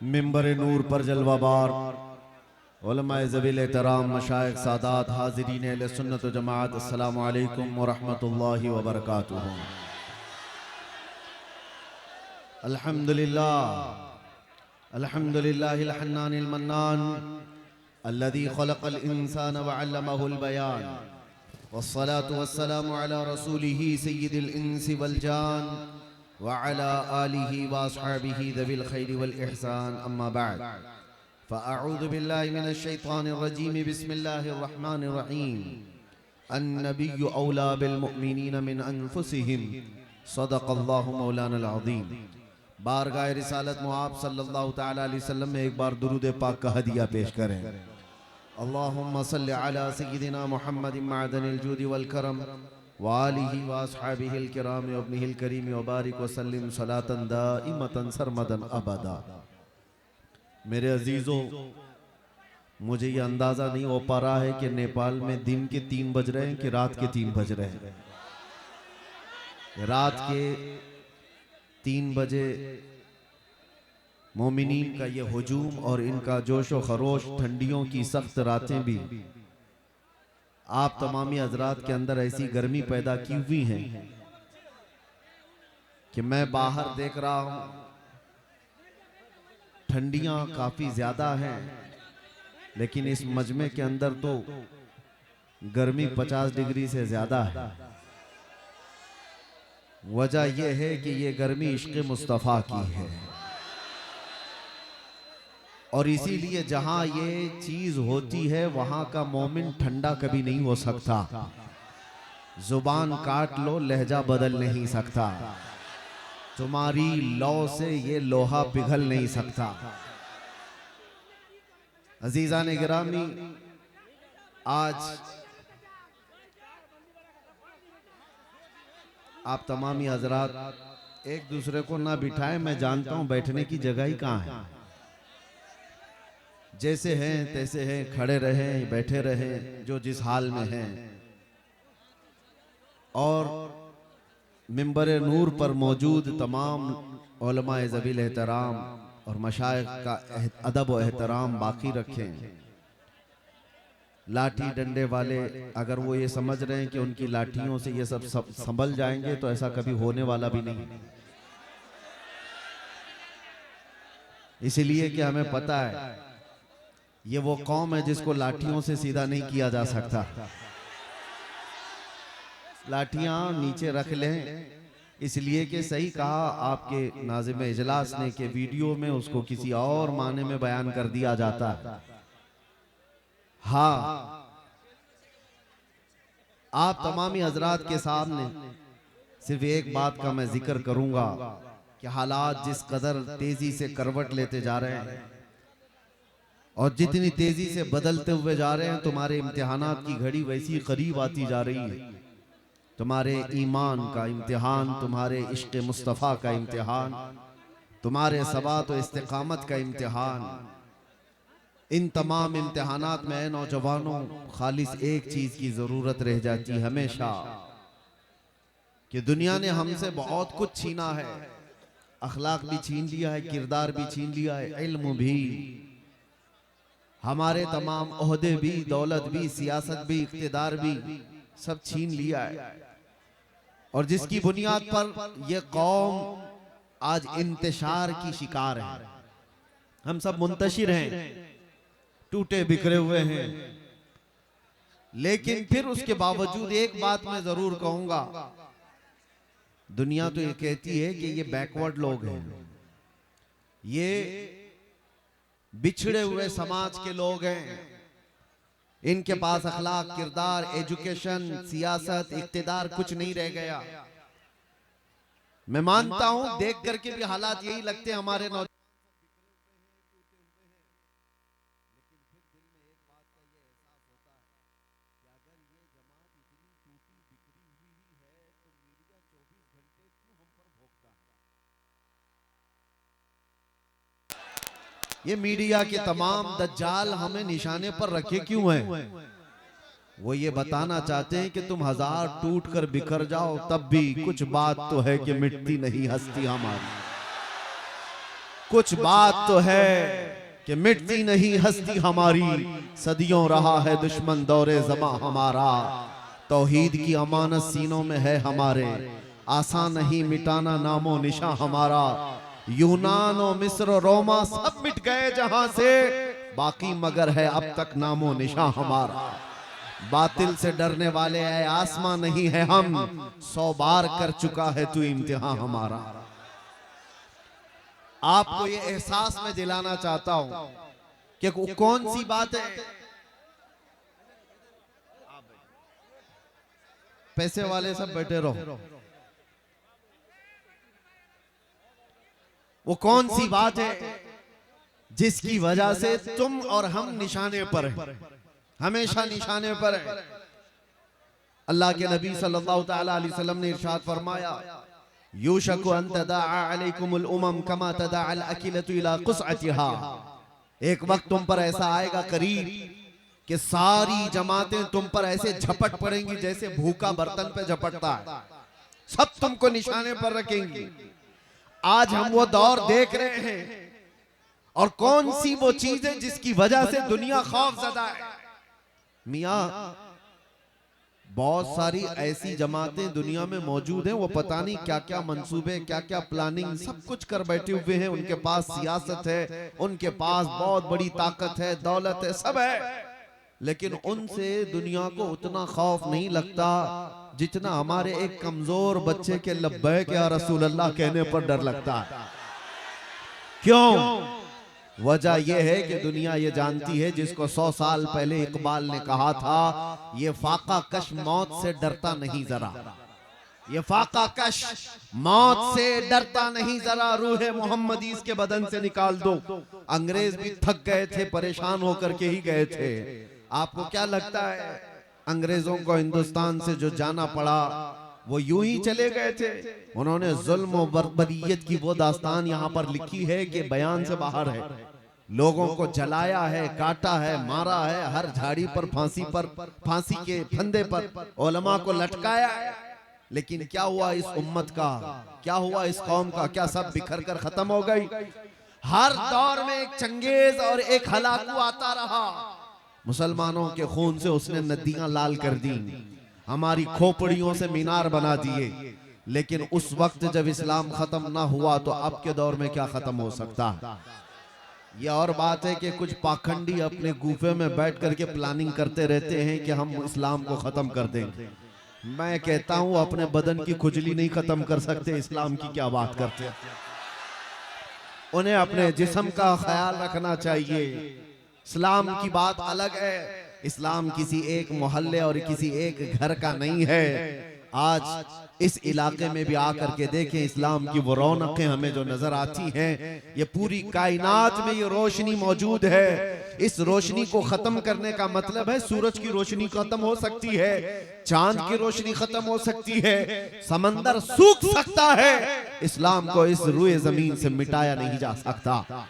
मिंबर नूर पर जलवाबार उलमाए ज़बील एहतराम मशाइख सादात हाज़रीन अहले सुन्नत व जमात, अस्सलामु अलैकुम व रहमतुल्लाहि व बरकातुहू। अल्हम्दुलिल्लाह अल्हम्दुलिल्लाहिल हन्नानिल मन्नान अल्लज़ी खलक़ल इंसान व अल्लमहुल बयान वस्सलातु वस्सलामु अला रसूलिही सय्यिदिल इंसी वल जान व अला आलिही व अस्हाबिही ज़विल खैरि वल इहसान, अम्मा बअद। फ़अऊज़ु बिल्लाहि मिनश शैतानिर रजीम, बिस्मिल्लाहिर रहमानिर रहीम। अन्नबिय्यु औला बिल मुअमिनीन मिन अनफुसिहिम, सदक़ल्लाहु मौलानल अज़ीम। बारगाह रिसालत मुआब सल्लल्लाहु तआला अलैहि वसल्लम में एक बार दुरूद पाक का हदिया पेश करें। अल्लाहुम्मा सल्लि अला सय्यिदिना मुहम्मदिन मअदनिल जूदि वल करम व आलिहि व अस्हाबिहिल किराम व इब्निहिल करीम व बारिक व सल्लिम सलातन दाइमतन सरमदन अबदा। मेरे अजीजों, मुझे ये अंदाज़ा नहीं हो पा रहा है कि नेपाल में दिन के 3 बज रहे हैं कि रात के 3 बज रहे हैं। रात के 3 बजे मोमिनीन का ये हुजूम और इनका जोश व खरोश, ठंडियों की सख्त रातें भी आप तमामी हजरात के अंदर ऐसी गर्मी पैदा की हुई है कि मैं बाहर देख रहा हूं, ठंडियां काफी ज्यादा हैं, लेकिन इस मजमे के अंदर तो गर्मी 50 डिग्री से ज्यादा है। वजह यह है कि ये गर्मी इश्क़ मुस्तफ़ा की है और इसीलिए जहां ये चीज होती है वहां का मोमिन ठंडा कभी नहीं हो सकता। जुबान काट लो, लहजा बदल नहीं सकता। तुम्हारी लौ से ये लोहा पिघल नहीं सकता। अजीजान गिरामी, आज आप तमामी हजरात एक दूसरे को ना बिठाएं। मैं जानता हूं बैठने की जगह ही कहां है। जैसे हैं तैसे हैं, खड़े रहें बैठे रहें, जो जिस हाल में हैं। और मिंबर नूर पर मौजूद तमाम उलमाए ज़बील एहतराम और मशाइख का अदब व एहतराम बाकी रखें। लाठी डंडे वाले अगर वो ये समझ रहे हैं कि उनकी लाठियों से ये सब संभल जाएंगे, तो ऐसा कभी होने वाला भी नहीं। इसलिए कि हमें पता है ये वो कौम है जिसको लाठियों से सीधा नहीं किया जा सकता। लाठियां नीचे रख लें, इसलिए कि सही कहा आपके नाज़िम इजलास ने कि वीडियो में उसको किसी और माने में बयान कर दिया जाता है। हाँ, आप तमामी हजरात के सामने सिर्फ एक बात का मैं जिक्र करूंगा कि हालात जिस कदर तेजी से करवट लेते जा रहे हैं और जितनी तेजी से बदलते हुए जा रहे हैं, तुम्हारे इम्तिहानात की घड़ी वैसी करीब आती जा रही है। तुम्हारे ईमान का इम्तिहान, तुम्हारे इश्क़ मुस्तफ़ा का इम्तिहान, तुम्हारे सबात व इस्तिक़ामत का इम्तिहान। इन तमाम इम्तिहानात में नौजवानों खालिस एक चीज की जरूरत रह जाती है हमेशा, कि दुनिया ने हमसे बहुत कुछ छीना है। अखलाक भी छीन लिया है, किरदार भी छीन लिया है, इल्म भी, हमारे तमाम ओहदे भी, दौलत भी, सियासत भी, इख्तिदार भी, सब छीन लिया है। और जिसकी बुनियाद पर यह कौम आज इंतशार की शिकार है। हम सब मुंतशिर हैं, टूटे बिखरे हुए हैं, लेकिन फिर उसके बावजूद एक बात मैं जरूर कहूंगा, दुनिया तो ये कहती है कि ये बैकवर्ड लोग हैं, ये बिछड़े हुए समाज के लोग हैं, इनके पास अखलाक, किरदार, एजुकेशन, सियासत, इख्तिदार कुछ नहीं रह गया। मैं मानता हूं देख करके भी हालात यही लगते हैं हमारे नौजवान। ये मीडिया के तमाम दज्जाल हमें निशाने पर रखे क्यों हैं? वो ये बताना चाहते हैं कि तुम हजार टूट कर बिखर जाओ, तब भी कुछ बात तो है कि मिटती नहीं हस्ती हमारी। कुछ बात तो है कि मिटती नहीं हस्ती हमारी, सदियों रहा है दुश्मन दौरे ज़मा हमारा। तौहीद की अमानत सीनों में है हमारे, आसान नहीं मिटाना नामो निशा हमारा। यूनान और मिस्र और रोमा सब मिट गए जहां से, बाकी मगर है अब तक नामो निशा हमारा। बातिल से डरने वाले है आसमां नहीं है हम, 100 बार कर चुका है तू इम्तिहान हमारा। आपको ये एहसास में दिलाना चाहता हूं कि कौन सी बात है, पैसे वाले सब बैठे रहो, वो कौन सी बात है जिसकी वजह से तुम और हम निशाने पर हैं, हमेशा निशाने पर है। अल्लाह के नबी सल्लल्लाहु तआला अलैहि वसल्लम ने इरशाद फरमाया, यूशकु अन तदाअ अलैकुमुल उमम कमा तदाअल अकिलतु इला कुसअतिहा। एक वक्त तुम पर ऐसा आएगा करीब कि सारी जमातें तुम पर ऐसे झपट पड़ेंगी जैसे भूखा बर्तन पे झपटता है, सब तुमको निशाने पर रखेंगी। आज हम वो दौर देख रहे हैं, और कौन सी वो चीज है जिसकी वजह से दुनिया खौफजदा है। मियां, बहुत सारी ऐसी जमातें दुनिया में मौजूद हैं, वो पता नहीं क्या क्या मंसूबे, क्या क्या प्लानिंग सब कुछ कर बैठे हुए हैं। उनके पास सियासत है, उनके पास बहुत बड़ी ताकत है, दौलत है, सब है, लेकिन उनसे दुनिया को उतना खौफ नहीं लगता जितना हमारे एक कमजोर बच्चे के लब्बैक या रसूल अल्लाह कहने पर डर लगता है। क्यों? वजह यह है कि दुनिया ये जानती है, जिसको 100 साल पहले इकबाल ने कहा था, ये फाका कश मौत से डरता नहीं जरा, ये फाका कश मौत से डरता नहीं जरा, रूह मोहम्मदी इसके बदन से निकाल दो। अंग्रेज भी थक गए थे, परेशान होकर के ही गए थे। आपको क्या लगता है अंग्रेजों को हिंदुस्तान से जो जाना पड़ा वो यूं ही चले गए थे? उन्होंने जुल्म और बर्बरियत की वो दास्तान यहाँ पर लिखी है कि बयान से बाहर है। लोगों को जलाया है, काटा है, मारा है, हर झाड़ी पर फांसी के फंदे पर उलमा को लटकाया है। लेकिन क्या हुआ इस उम्मत का, क्या हुआ इस कौम का? क्या सब बिखर कर खत्म हो गई? हर दौर में एक चंगेज और एक हलाकू आता रहा। मुसलमानों के खून से उसने नदियां लाल कर दी, हमारी खोपड़ियों से मीनार बना दिए। लेकिन उस वक्त जब इस्लाम खत्म ना हुआ तो अब के दौर में क्या खत्म हो सकता है? ये और बात है कि कुछ पाखंडी अपने गुफे में बैठ करके प्लानिंग करते रहते हैं कि हम इस्लाम को खत्म कर देंगे। मैं कहता हूं अपने बदन की खुजली नहीं खत्म कर सकते, इस्लाम की क्या बात करते हैं। उन्हें अपने जिस्म का ख्याल रखना चाहिए। इस्लाम की बात अलग है, इस्लाम किसी एक मोहल्ले और किसी एक घर का नहीं है। आज इस इलाके में भी आकर के देखें, इस्लाम की वो रौनकें हमें जो नजर आती हैं, ये पूरी कायनात में ये रोशनी मौजूद है। इस रोशनी को खत्म करने का मतलब है सूरज की रोशनी खत्म हो सकती है, चांद की रोशनी खत्म हो सकती है, समंदर सूख सकता है, इस्लाम को इस रूए जमीन से मिटाया नहीं जा सकता,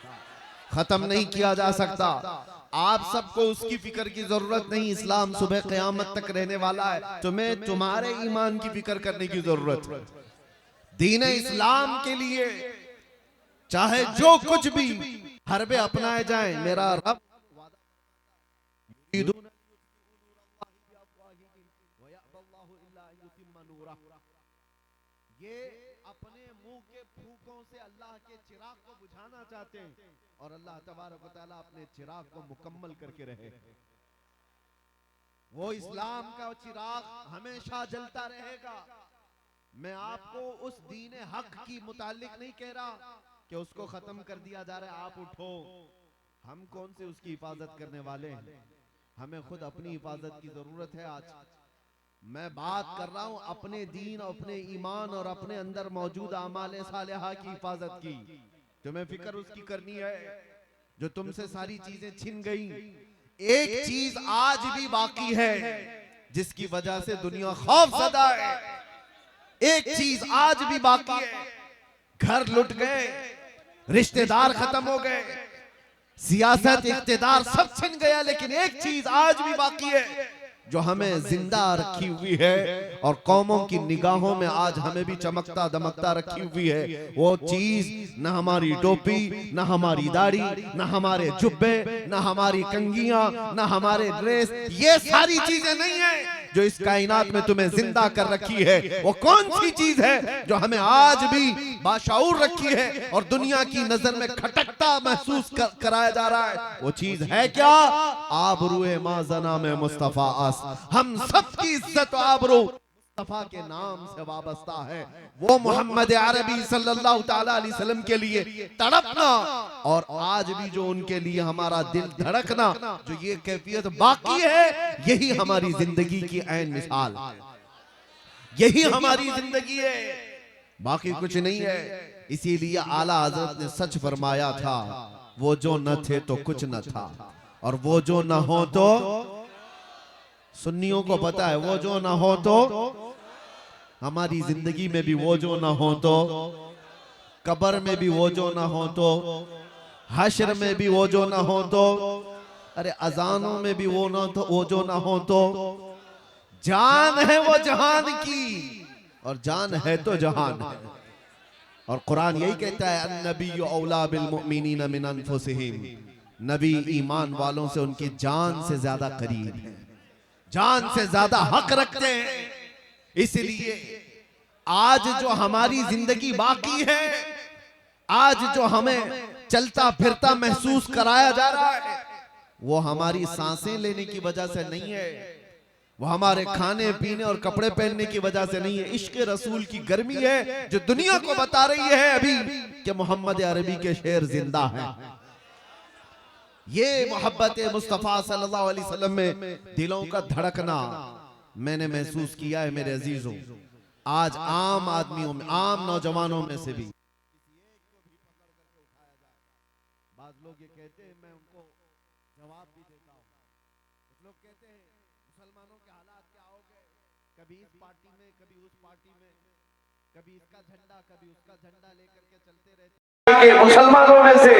खत्म नहीं किया जा सकता। आप सबको उसकी फिक्र की जरूरत नहीं, इस्लाम सुबह क़यामत तक रहने वाला है। तुम्हें तुम्हारे ईमान की फिक्र करने की जरूरत है। दीन इस्लाम के लिए चाहे जो कुछ भी हरबे अपनाए जाएं, मेरा रब ये अपने मुंह के फूकों से अल्लाह के चिराग को बुझाना चाहते हैं, और अल्लाह तबारक व तआला अपने चिराग को मुकम्मल करके रहे। वो इस्लाम का चिराग हमेशा जलता रहेगा। मैं आपको उस दीन हक की मुतालिक नहीं कह रहा कि उसको खत्म कर दिया जा रहा है, आप उठो। हम कौन से उसकी हिफाजत करने वाले हैं? हमें खुद अपनी हिफाजत की जरूरत है। आज मैं बात कर रहा हूं अपने दीन, अपने ईमान और अपने अंदर मौजूद आमाल सालिहा की हिफाजत की। तुम्हें फिक्र उसकी करनी है जो तुमसे सारी चीजें छिन गई। एक चीज आज भी बाकी है जिसकी वजह से दुनिया खौफज़दा है। एक चीज आज भी बाकी है। घर लुट गए, रिश्तेदार खत्म हो गए, सियासत, इख्तिदार सब छिन गया, लेकिन एक चीज आज भी बाकी है, जो हमें जिंदा रखी हुई है और कौमों की निगाहों में आज हमें भी चमकता दमकता रखी हुई है, वो चीज न हमारी टोपी, न हमारी दाढ़ी, न हमारे जुब्बे, न हमारी कंघियां, न हमारे ड्रेस, ये सारी चीजें नहीं है जो इस कायनात में तुम्हें जिंदा कर रखी है। वो कौन सी चीज है जो हमें आज भी बाशऊर रखी है और दुनिया की नजर में खटकता महसूस कराया जा रहा है? वो चीज है क्या? आबरूए माज़ना में मुस्तफा अस। हम सबकी इज्जत आबरू मुस्तफा के नाम से वाबस्ता है। वो मोहम्मद अरबी सल्लल्लाहु ताला अलैहि वसल्लम के लिए तड़पना और आज भी जो उनके लिए हमारा दिल धड़कना, जो ये कैफियत बाकी है, यही हमारी जिंदगी की ऐन मिसाल, यही हमारी जिंदगी है, बाकी कुछ नहीं है। इसीलिए आला हजरत ने सच फरमाया था, वो जो न थे तो कुछ न था, और वो जो न हो तो, सुन्नियों को पता है, वो जो न हो तो हमारी जिंदगी में भी वो जो ना हो तो, कब्र में भी वो जो ना हो तो, हश्र में भी वो जो ना हो तो, अरे अजानों में भी वो ना तो वो जो ना हो तो, जान है वो जहान की और जान है तो जहान है। और कुरान यही कहता है, अन्नबिय्यु औला बिल मुमिनीन मिन अनफुसिहिम, नबी ईमान वालों से उनकी जान से ज्यादा करीब है, जान से ज्यादा हक रखते हैं। इसलिए आज जो हमारी जिंदगी बाकी है, आज जो हमें चलता फिरता महसूस कराया जा रहा है, वो हमारी सांसें लेने की वजह से नहीं है, वो हमारे खाने पीने और कपड़े पहनने की वजह से नहीं है। इश्क रसूल की गर्मी है जो दुनिया को बता रही है अभी कि मोहम्मद अरबी के शेर जिंदा हैं। ये मोहब्बत मुस्तफा सल्लल्लाहु अलैहि वसल्लम में दिलों का धड़कना मैंने महसूस किया है मेरे अजीजों। आज आम आदमियों में, आम नौजवानों में से भी बात लोग ये कहते हैं, मैं उनको जवाब भी देता हूँ। कुछ लोग कहते हैं मुसलमानों के हालात क्या हो गए, कभी इस पार्टी में, कभी उस पार्टी में, कभी इसका झंडा, कभी उसका झंडा लेकर के चलते रहते। मुसलमानों में से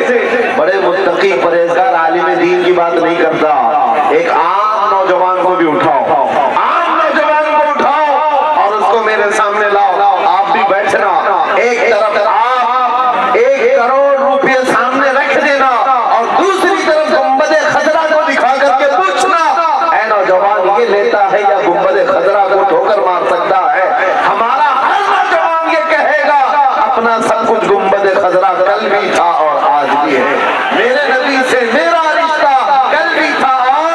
बड़े मुत्तकी परहेजगार आलिम दीन की बात नहीं करता, एक आम नौजवान को भी उठाओ, आम नौजवान को उठाओ और उसको मेरे सामने लाओ। आप भी बैठना, एक तरफ आप 1 करोड़ रुपए सामने रख देना और दूसरी तरफ गुंबद खजरा को दिखा करके पूछना, ऐ नौजवान ये लेता है या गुंबद खजरा को ठोकर मार सकता है? हमारा हर नौजवान ये कहेगा अपना सब कुछ गुंबद खजरा कल भी था और आज भी है, मेरे नबी से मेरा रिश्ता कल भी था और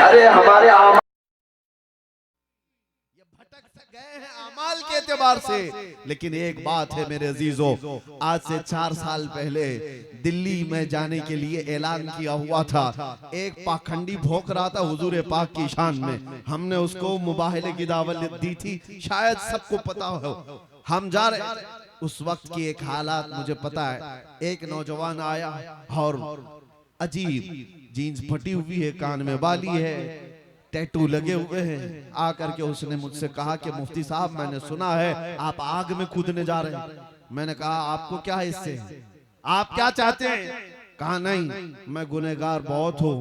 अरे हमारे ये भटक से गए हैं अमाल के एतबार से। लेकिन एक बात है मेरे अजीजों, आज से 4 साल पहले दिल्ली में जाने के लिए ऐलान किया हुआ था। एक पाखंडी भौंक रहा था हुजूर पाक की शान में, हमने उसको मुबाहले की दावत दी थी, शायद सबको पता हो। हम जा रहे, उस वक्त की एक हालात मुझे पता है। एक नौजवान आया और अजीब जीन्स फटी हुई है, कान में बाली है, टैटू लगे हुए हैं। आकर के उसने मुझसे कहा कि मुफ्ती साहब मैंने सुना है आप आग में कूदने जा रहे हैं। मैंने कहा आपको क्या है इससे, आप क्या चाहते हैं? कहा नहीं, मैं गुनहगार बहुत हूँ,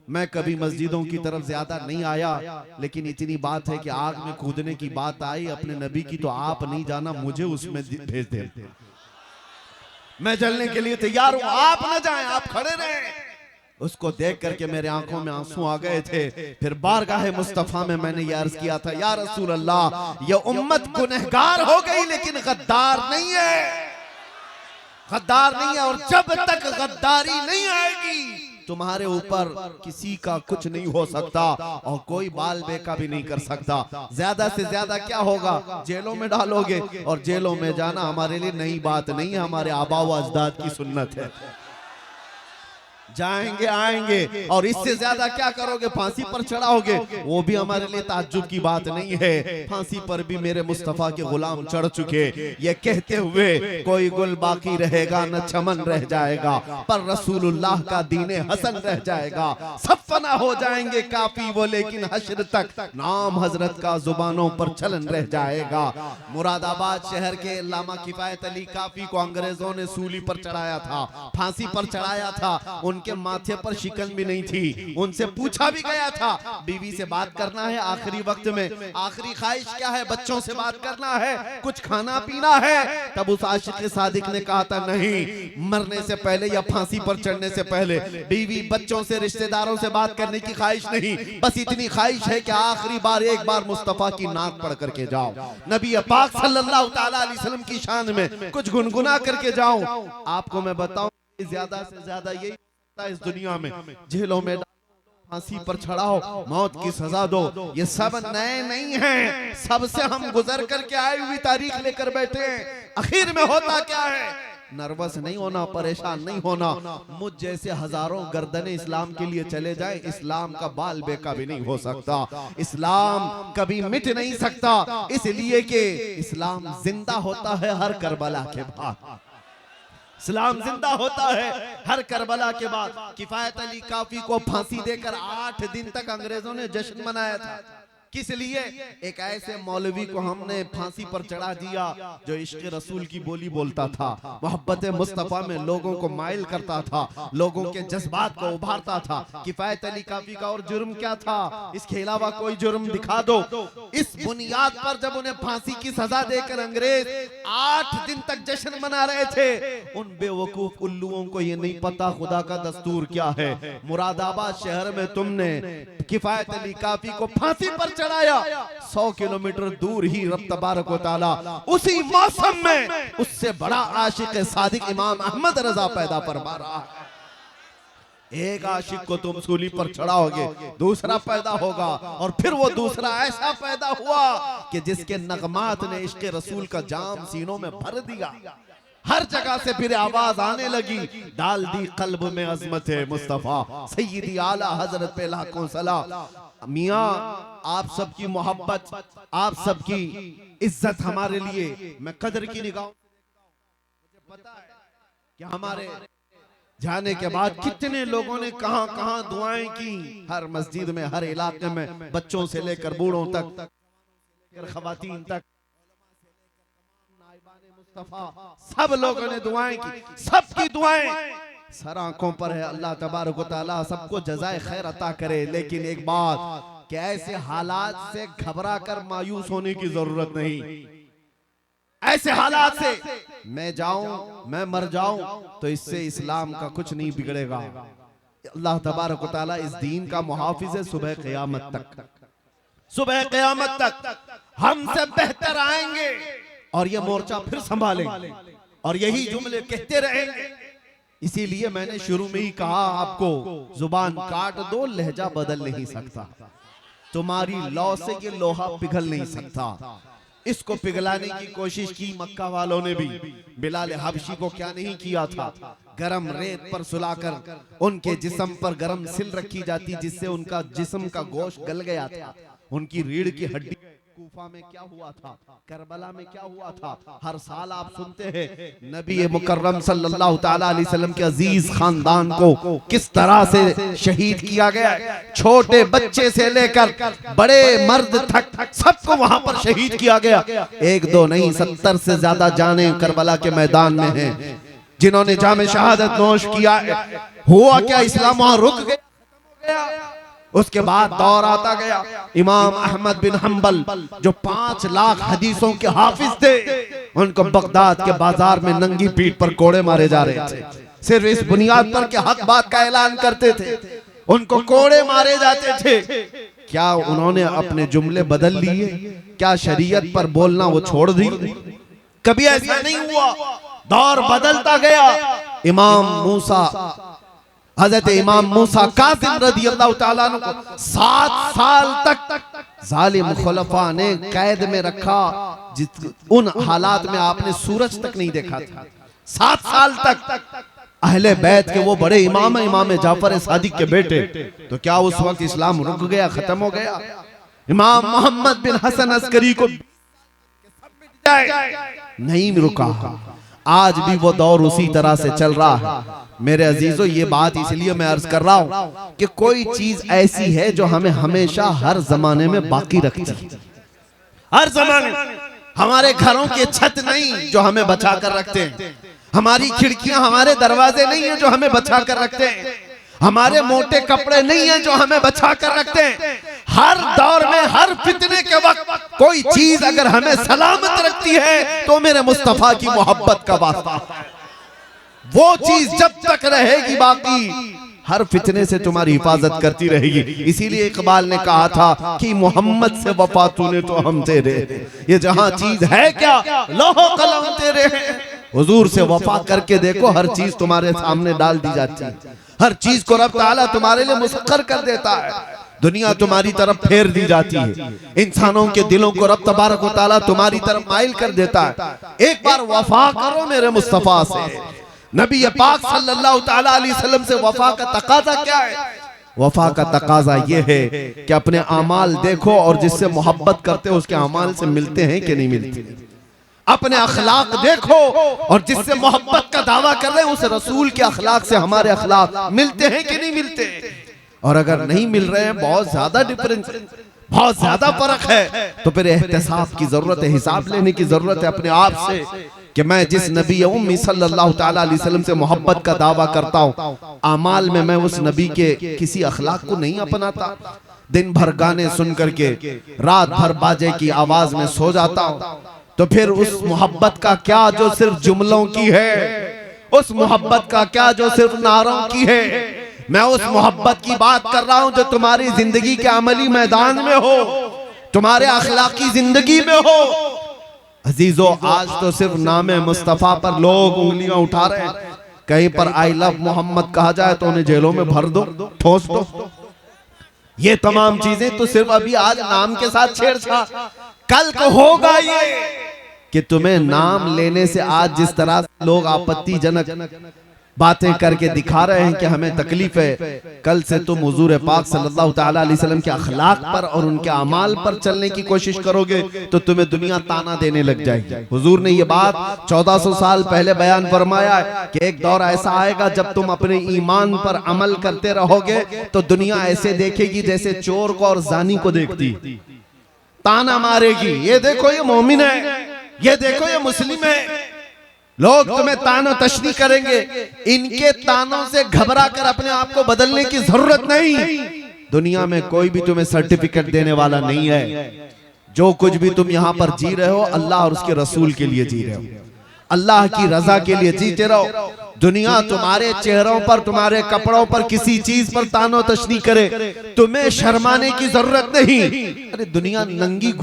मैं कभी मस्जिदों की तरफ ज्यादा नहीं आया, लेकिन इतनी बात है कि आग में कूदने की बात आई अपने नबी की, तो आप नहीं जाना, मुझे उसमें भेज दे, मैं जलने के लिए तैयार हूं, आप न जाएं, आप खड़े रहें। उसको देख करके मेरे आंखों में आंसू आ गए थे। फिर बारगाह मुस्तफा में मैंने ये अर्ज किया था, या रसूल अल्लाह, ये उम्मत गुनहगार हो गई लेकिन गद्दार नहीं है, गद्दार नहीं है। और जब तक गद्दारी नहीं आएगी तुम्हारे ऊपर किसी का कुछ नहीं हो सकता और कोई बाल बेका भी नहीं कर सकता। ज्यादा से ज्यादा क्या होगा, जेलों में डालोगे, और जेलों में जाना हमारे लिए नई बात नहीं है, हमारे आबा व अजदाद की सुन्नत है। जाएंगे आएंगे, और इससे ज्यादा क्या करोगे, फांसी पर चढ़ाओगे, वो भी हमारे लिए ताज्जुब की बात नहीं है। फांसी पर भी मेरे मुस्तफा के गुलाम चढ़ चुके, ये कहते हुए कोई गुल बाकी रहेगा न चमन रह जाएगा, पर रसूलुल्लाह का दीने हसन रह जाएगा। सब फना हो जाएंगे काफी वो, लेकिन हश्र तक नाम हजरत का जुबानों पर चलन रह जाएगा। मुरादाबाद शहर के अल्लामा किफायत अली काफी को अंग्रेजों ने सूली पर चढ़ाया था, फांसी पर चढ़ाया था। उनके माथे पर शिकन भी नहीं थी। उनसे पूछा भी गया था बीवी से बात करना है आखिरी वक्त में, आखिरी ख्वाहिश क्या है, बच्चों से बात करना है, कुछ खाना पीना है। तब उस आशिक सादिक ने कहा था नहीं, मरने से पहले या फांसी पर चढ़ने से पहले बीवी बच्चों से रिश्तेदारों से बात करने की ख्वाहिश नहीं, बस इतनी ख्वाहिश है कि आखिरी बार एक बार मुस्तफा की नाक पढ़ करके जाओ, नबी पाक सल्लल्लाहु ताला अलैहि वसल्लम की शान में कुछ गुनगुना करके जाऊं। आपको मैं बताऊं ज्यादा से ज्यादा यही होता है इस दुनिया में, जेलों में फांसी पर चढ़ाओ, मौत की सजा दो, ये सब नए नहीं हैं, सबसे हम गुजर करके आई हुई तारीख लेकर बैठे हैं। आखिर में होता क्या है, नर्वस नहीं होना, परेशान नहीं होना। मुझ जैसे हजारों गर्दनें इस्लाम के लिए चले जाए, इस्लाम का बाल बेका भी नहीं हो सकता, इस्लाम कभी मिट नहीं सकता, इसलिए कि इस्लाम जिंदा होता है हर करबला के बाद, इस्लाम जिंदा होता है हर करबला के बाद। किफायत अली काफी को फांसी देकर 8 दिन तक अंग्रेजों ने जश्न मनाया था। किस लिए? एक ऐसे मौलवी को हमने फांसी पर चढ़ा दिया जो इश्क रसूल की बोली बोलता था, मोहब्बत मुस्तफा में लोगों को माइल करता था, लोगों के जज्बात को उभारता था। किफायत अली काफी का और जुर्म क्या था? इसके अलावा कोई जुर्म दिखा दो। इस बुनियाद पर जब उन्हें फांसी की सजा देकर अंग्रेज 8 दिन तक जश्न मना रहे थे, उन बेवकूफ उल्लुओं को ये नहीं पता खुदा का दस्तूर क्या है। मुरादाबाद शहर में तुमने किफायत अली काफी को फांसी पर चढ़ाया, 100 किलोमीटर दूर ही रब तबारक व तआला उसी मौसम में उससे बड़ा आशिक सादिक इमाम अहमद रजा पैदा फरमा रहा है। एक आशिक को तुम सूली पर चढ़ाओगे, दूसरा पैदा होगा, और फिर वो दूसरा ऐसा पैदा हुआ कि जिसके नगमात ने इश्क रसूल का जाम सीनों में भर दिया। हर जगह से फिर आवाज आने लगी, डाल दी कल्ब में अजमत है मुस्तफा, सैयदी आला हजरत पे लाखों सलाम। मियाँ आप सबकी मोहब्बत, आप सबकी इज्जत हमारे लिए मैं कदर की निगाह, मुझे पता है कि हमारे जाने के बाद कितने लोगों ने कहां कहां दुआएं की, हर मस्जिद में, हर इलाके में, बच्चों से लेकर बूढ़ों तक, खवातीन तक, सब लोगों ने दुआएं की, सबकी दुआएं सर आंखों पर है। अल्लाह तबारक व तआला सबको जज़ाए खैर अता करे। लेकिन एक बात कि ऐसे हालात से घबरा कर मायूस होने की जरूरत नहीं। ऐसे हालात से मैं जाऊं, मैं मर जाऊं, तो इससे इस्लाम का कुछ नहीं बिगड़ेगा। अल्लाह तबारक व तआला इस दीन का मुहाफिज है सुबह क़यामत तक। सुबह क़यामत तक हमसे बेहतर आएंगे और ये मोर्चा फिर संभालेंगे और यही जुमले कहते रहेंगे। इसीलिए मैंने शुरू में ही कहा आपको, जुबान काट दो, लहजा बदल नहीं सकता, तुम्हारी लौ से ये लोहा पिघल नहीं सकता। इसको पिघलाने की कोशिश की मक्का वालों ने भी। बिलाल हबशी को क्या नहीं किया था, गरम रेत पर सुलाकर उनके जिस्म पर गरम सिल रखी जाती, जिससे उनका जिस्म का गोश्त गल गया था। उनकी रीढ़ की हड्डी कूफा में क्या हुआ था, करबला में क्या हुआ था। हर साल आप सुनते हैं नबी मुकर्रम सल्लल्लाहु ताला अलैहि वसल्लम के अजीज खानदान को किस तरह से शहीद किया गया। छोटे बच्चे से लेकर बड़े मर्द तक सबको वहां पर शहीद किया गया। 1 2 नहीं, 70 से ज्यादा जाने करबला के मैदान में हैं, जिन्होंने जामे शहादत नोश किया। हुआ क्या, इस्लाम वहां रुक गया। उसके बाद दौर आता गया इमाम अहमद बिन हंबल, जो 5 लाख हदीसों के हाफिज थे, उनको बगदाद के बाजार में नंगी पीठ पर कोड़े मारे जा रहे थे। सिर्फ इस बुनियाद पर के हक बात का ऐलान करते थे, उनको कोड़े मारे जाते थे। क्या उन्होंने अपने जुमले बदल लिए? क्या शरीयत पर बोलना वो छोड़ दी? कभी ऐसा नहीं हुआ। दौर बदलता गया। इमाम मूसा, हजरत इमाम मूसा काज़िम रज़ियल्लाहु ताला अन्हु को 7 साल तक जालिम खुलफा ने कैद में रखा, उन हालात में आपने सूरज तक नहीं देखा था। 7 साल तक अहले बैत के वो बड़े इमाम है, इमाम जाफर सादिक के बेटे। तो क्या उस वक्त इस्लाम रुक गया, खत्म हो गया? इमाम मोहम्मद बिन हसन अस्करी को नहीं रुका। आज भी वो दौर उसी तरह से चल रहा है। मेरे अजीजों, ये बात इसलिए मैं अर्ज कर रहा हूं कि कोई चीज ऐसी है जो हमें हमेशा हर जमाने में बाकी रखती है। हर जमाने हमारे घरों के छत नहीं जो हमें बचा कर रखते हैं, हमारी खिड़कियां, हमारे दरवाजे नहीं है जो हमें बचा कर रखते हैं। हमारे मोटे कपड़े नहीं हैं जो हमें बचा कर रखते हैं। हर दौर में, हर फितने के वक्त कोई चीज अगर हमें सलामत रखती है तो मेरे मुस्तफा की मोहब्बत का वास्ता है। वो चीज जब तक रहेगी बाकी हर फितने से तुम्हारी हिफाजत करती रहेगी। इसीलिए इकबाल ने कहा था कि मोहम्मद से वफा तूने तो हम तेरे, ये जहां चीज है क्या लोहो कलम तेरे। हुजूर से वफा करके देखो, हर चीज तुम्हारे सामने डाल दी जाती है, हर चीज को रब ताला तुम्हारे लिए मुसख्खर कर देता है। दुनिया तुम्हारी तरफ फेर दी जाती है, इंसानों के दिलों को रब तबारक व तआला तुम्हारी तरफ माइल कर देता है। एक बार वफा करो मेरे मुस्तफा से। नबी पाक सल्लल्लाहु ताला अलैहि वसल्लम से वफा का तकाजा क्या है? वफा का तकाजा ये है कि अपने अमाल देखो और जिससे मोहब्बत करते हो उसके अमाल से मिलते हैं कि नहीं मिलते। अपने अखलाक देखो और जिससे मोहब्बत का दावा कर रहे हैं उस रसूल के अखलाक से हमारे अखलाक मिलते हैं कि नहीं मिलते। और अगर नहीं मिल रहे हैं, बहुत ज्यादा डिफरेंस, बहुत ज्यादा फर्क है, तो फिर एहतिसाब की जरूरत है, हिसाब लेने की जरूरत है अपने आप से कि मैं जिस नबी उम्मी सल्लल्लाहु ताला अलैहि वसल्लम से मोहब्बत का दावा करता हूँ, अमाल में मैं उस नबी के किसी अखलाक को नहीं अपनाता। दिन भर गाने सुन करके रात भर बाजे की आवाज में सो जाता हूँ, तो फिर उस मोहब्बत का क्या जो सिर्फ जुमलों की है, उस मोहब्बत का क्या जो सिर्फ नारों की है। मैं उस मोहब्बत की बात कर रहा हूं जो तुम्हारी जिंदगी के अमली मैदान में हो, तुम्हारे अखलाकी जिंदगी में हो। अजीजों, आज तो सिर्फ नामे मुस्तफा पर लोग उंगलियां उठा रहे हैं। कहीं पर आई लव मोहम्मद कहा जाए तो उन्हें जेलों में भर दो, ठोस दो। ये तमाम चीजें तो सिर्फ अभी आज नाम के साथ छेड़छाड़, कल को होगा ये कि तुम्हें नाम लेने से आज जिस तरह लोग आपत्तिजनक बातें करके दिखा रहे हैं कि हमें तकलीफ है, कल से तुम हुजूर पाक सल्लल्लाहु ताला अलैहि वसल्लम के अखलाक पर और उनके अमाल पर चलने की कोशिश करोगे तो तुम्हें दुनिया ताना देने लग जाएगी। हुजूर ने ये बात 1400 साल पहले बयान फरमाया है कि एक दौर ऐसा आएगा जब तुम अपने ईमान पर अमल करते रहोगे तो दुनिया ऐसे देखेगी जैसे चोर को और जानी को देखती, ताना मारेगी, ये देखो ये मोमिन है, ये देखो ये मुस्लिम है। लोग तुम्हें तानो तशनी करेंगे। इनके तानों से घबरा कर अपने आप को बदलने की जरूरत नहीं। दुनिया में कोई भी तुम्हें सर्टिफिकेट देने वाला नहीं है। जो कुछ भी तुम यहाँ पर जी रहे हो अल्लाह और उसके रसूल के लिए जी रहे हो, अल्लाह की रजा के लिए जीते रहो। दुनिया तुम्हारे चेहरों पर, तुम्हारे कपड़ों पर, किसी चीज पर तानो तशनी करे, तुम्हें शर्माने की जरूरत नहीं। अरे दुनिया नंगी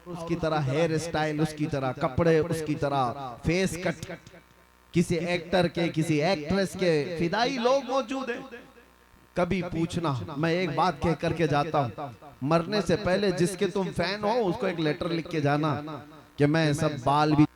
उसकी तरह हेयर स्टाइल, उसकी तरह कपड़े, उसकी तरह फेस कट, किसी एक्टर के, किसी एक्ट्रेस के फिदाई लोग मौजूद हैं। कभी पूछना, मैं एक बात कह करके जाता हूँ, मरने से पहले जिसके तुम फैन हो उसको एक लेटर लिख के जाना कि मैं सब बाल भी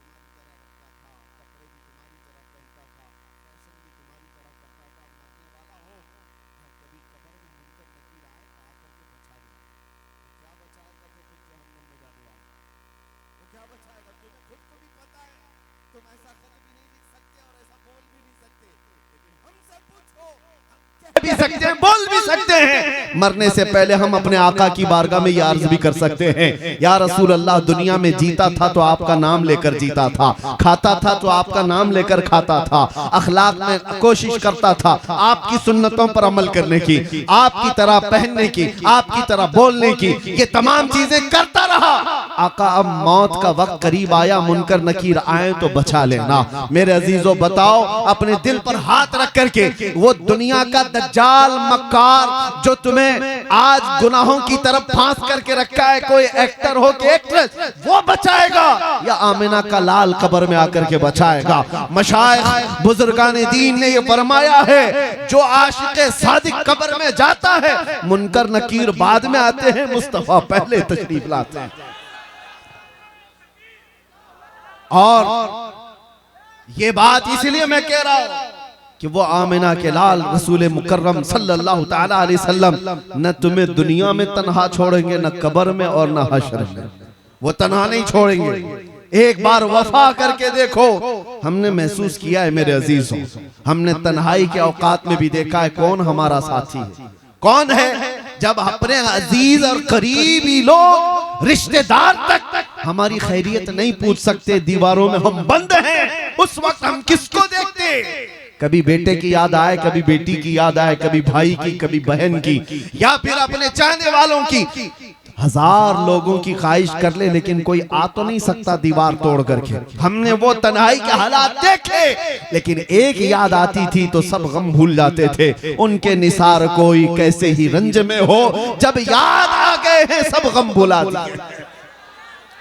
सकते हैं, बोल भी सकते हैं। मरने से पहले हम अपने आका की बारगाह में ये अर्ज भी कर सकते हैं, या रसूल अल्लाह, दुनिया में जीता था तो आपका नाम लेकर जीता था, खाता था तो आपका नाम लेकर खाता था, अखलाक में कोशिश करता था आपकी सुन्नतों पर अमल करने की, आपकी तरह पहनने की, आपकी तरह बोलने की, ये तमाम चीजें करता रहा। आका अब मौत का वक्त करीब आया, मुनकर नकीर आए तो बचा लेना। मेरे अजीजों बताओ, अपने दिल पर हाथ रख करके, वो दुनिया का दज्जाल मक्कार जो तुम्हें आज गुनाहों की तरफ फांस करके रखा है, कोई एक्टर हो कि एक्ट्रेस, वो बचाएगा या आमिना का लाल कब्र में आकर के बचाएगा। मशाइख बुजुर्गान दीन ने ये फरमाया है, जो आशिक़े सादिक कब्र में जाता है, मुनकर नकीर बाद में आते हैं, मुस्तफा पहले तशरीफ लाते हैं। और ये बात इसलिए मैं कह रहा हूं कि वो आमिना के लाल रसूल मुकर्रम सल्लल्लाहु ताला अलैहि वसल्लम न तुम्हें दुनिया में तन्हा छोड़ेंगे, न कब्र में और न हश्र में। वो तन्हा नहीं छोड़ेंगे। एक बार वफा करके देखो। हमने महसूस किया है मेरे अजीजों, हमने तन्हाई के औकात में भी देखा है कौन हमारा साथी है, कौन है। जब अपने अजीज और करीबी लोग, रिश्तेदार तक हमारी खैरियत नहीं पूछ सकते, दीवारों में हम बंद हैं, उस वक्त हम किसको देखते? कभी बेटे की याद आए, कभी बेटी की याद आए, कभी भाई की, कभी बहन की, या फिर अपने चाहने वालों की। हजार लोगों की ख्वाहिश कर ले, लेकिन कोई आ तो नहीं सकता दीवार तोड़ करके। हमने वो तन्हाई के हालात देखे, लेकिन एक याद आती थी तो सब गम भूल जाते थे। उनके निसार कोई कैसे ही रंज में हो, जब याद आ गए हैं सब गम भुला दिए।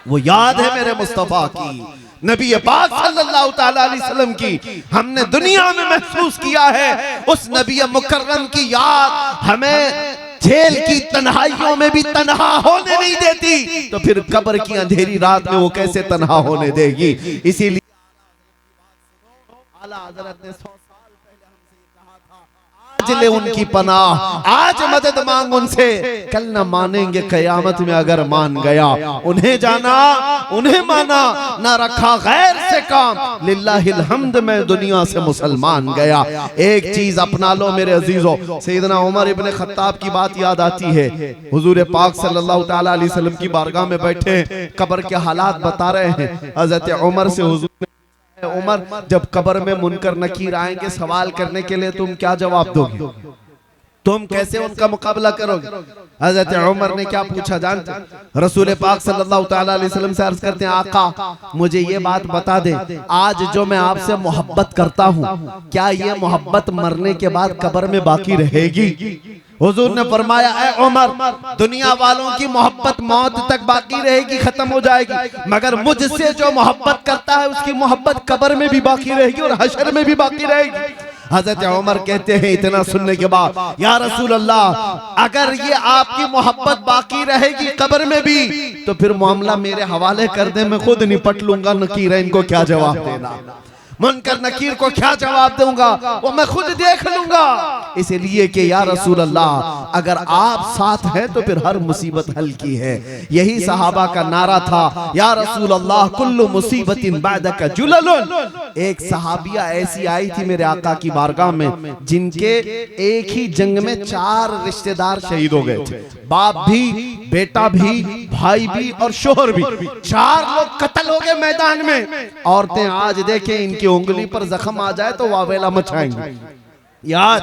वो याद है मेरे मुस्तफा की, नबी पाक सल्लल्लाहु ताला अलैहि वसल्लम की। हमने दुनिया में महसूस किया है उस नबी मुकर्रम की याद हमें जेल की तन्हाइयों में भी तन्हा होने नहीं देती, तो फिर कब्र की अंधेरी रात में वो कैसे तन्हा होने देगी। इसीलिए आला हज़रत ने 100 साल पहले हमसे कहा था, आज ले उनकी पनाह, आज मदद मांग उनसे, कल न मानेंगे कयामत में अगर मान गया। उन्हें जाना, उन्हें माना, ना रखा गैर से काम, लिल्लाहिल हम्द में दुनिया से मुसलमान गया। एक चीज अपना लो मेरे अजीजों, सैयदना उमर इब्ने खत्ताब की बात याद आती है। हुजूर पाक सल्लल्लाहु ताला अलैहि वसल्लम की बारगाह में बैठे, कब्र के हालात बता रहे हैं। हज़रत उमर से हुजूर ने, उमर जब कब्र में मुनकर नकीर आएंगे सवाल करने के लिए, तुम क्या जवाब दोगे? तुम कैसे उनका मुकाबला करोगे? हज़रत उमर ने क्या पूछा जानते? रसूल पाक सल्लल्लाहु ताला अलैहि वसल्लम से अर्ज करते हैं, आका मुझे ये बात बता दे, आज जो मैं आपसे मोहब्बत करता हूँ, क्या ये मोहब्बत मरने के बाद कब्र में बाकी रहेगी? हुजूर ने फरमाया, ऐ उमर, दुनिया वालों की मोहब्बत मौत तक बाकी रहेगी, खत्म हो जाएगी, मगर मुझसे जो मोहब्बत करता है उसकी मोहब्बत कब्र में भी बाकी रहेगी और हश्र में भी बाकी रहेगी। हज़रत उमर कहते हैं इतना सुनने के बाद, या रसूल अल्लाह, अगर ये आपकी मोहब्बत बाकी रहेगी कब्र में भी, तो फिर मामला मेरे हवाले कर दे, मैं खुद निपट लूंगा। नकीर इनको क्या जवाब देना, मुनकर नकीर को क्या जवाब दूंगा, वो मैं खुद देख लूंगा। इसलिए कि या रसूल अल्लाह, अगर आप साथ हैं तो फिर हर मुसीबत हल की है। यही सहाबा का नारा था, या रसूल अल्लाह कुल्लु मुसीबतिन बादका जुललुन। एक सहाबिया ऐसी आई थी मेरे आका की बारगाह में, जिनके एक ही जंग में 4 रिश्तेदार शहीद हो गए थे। बाप भी, बेटा भी, भाई भी और शोहर भी, 4 लोग कत्ल हो गए मैदान में। औरतें आज देखें, इनकी उंगली पर जख्म आ जाए तो वावेला मचाएंगे। आज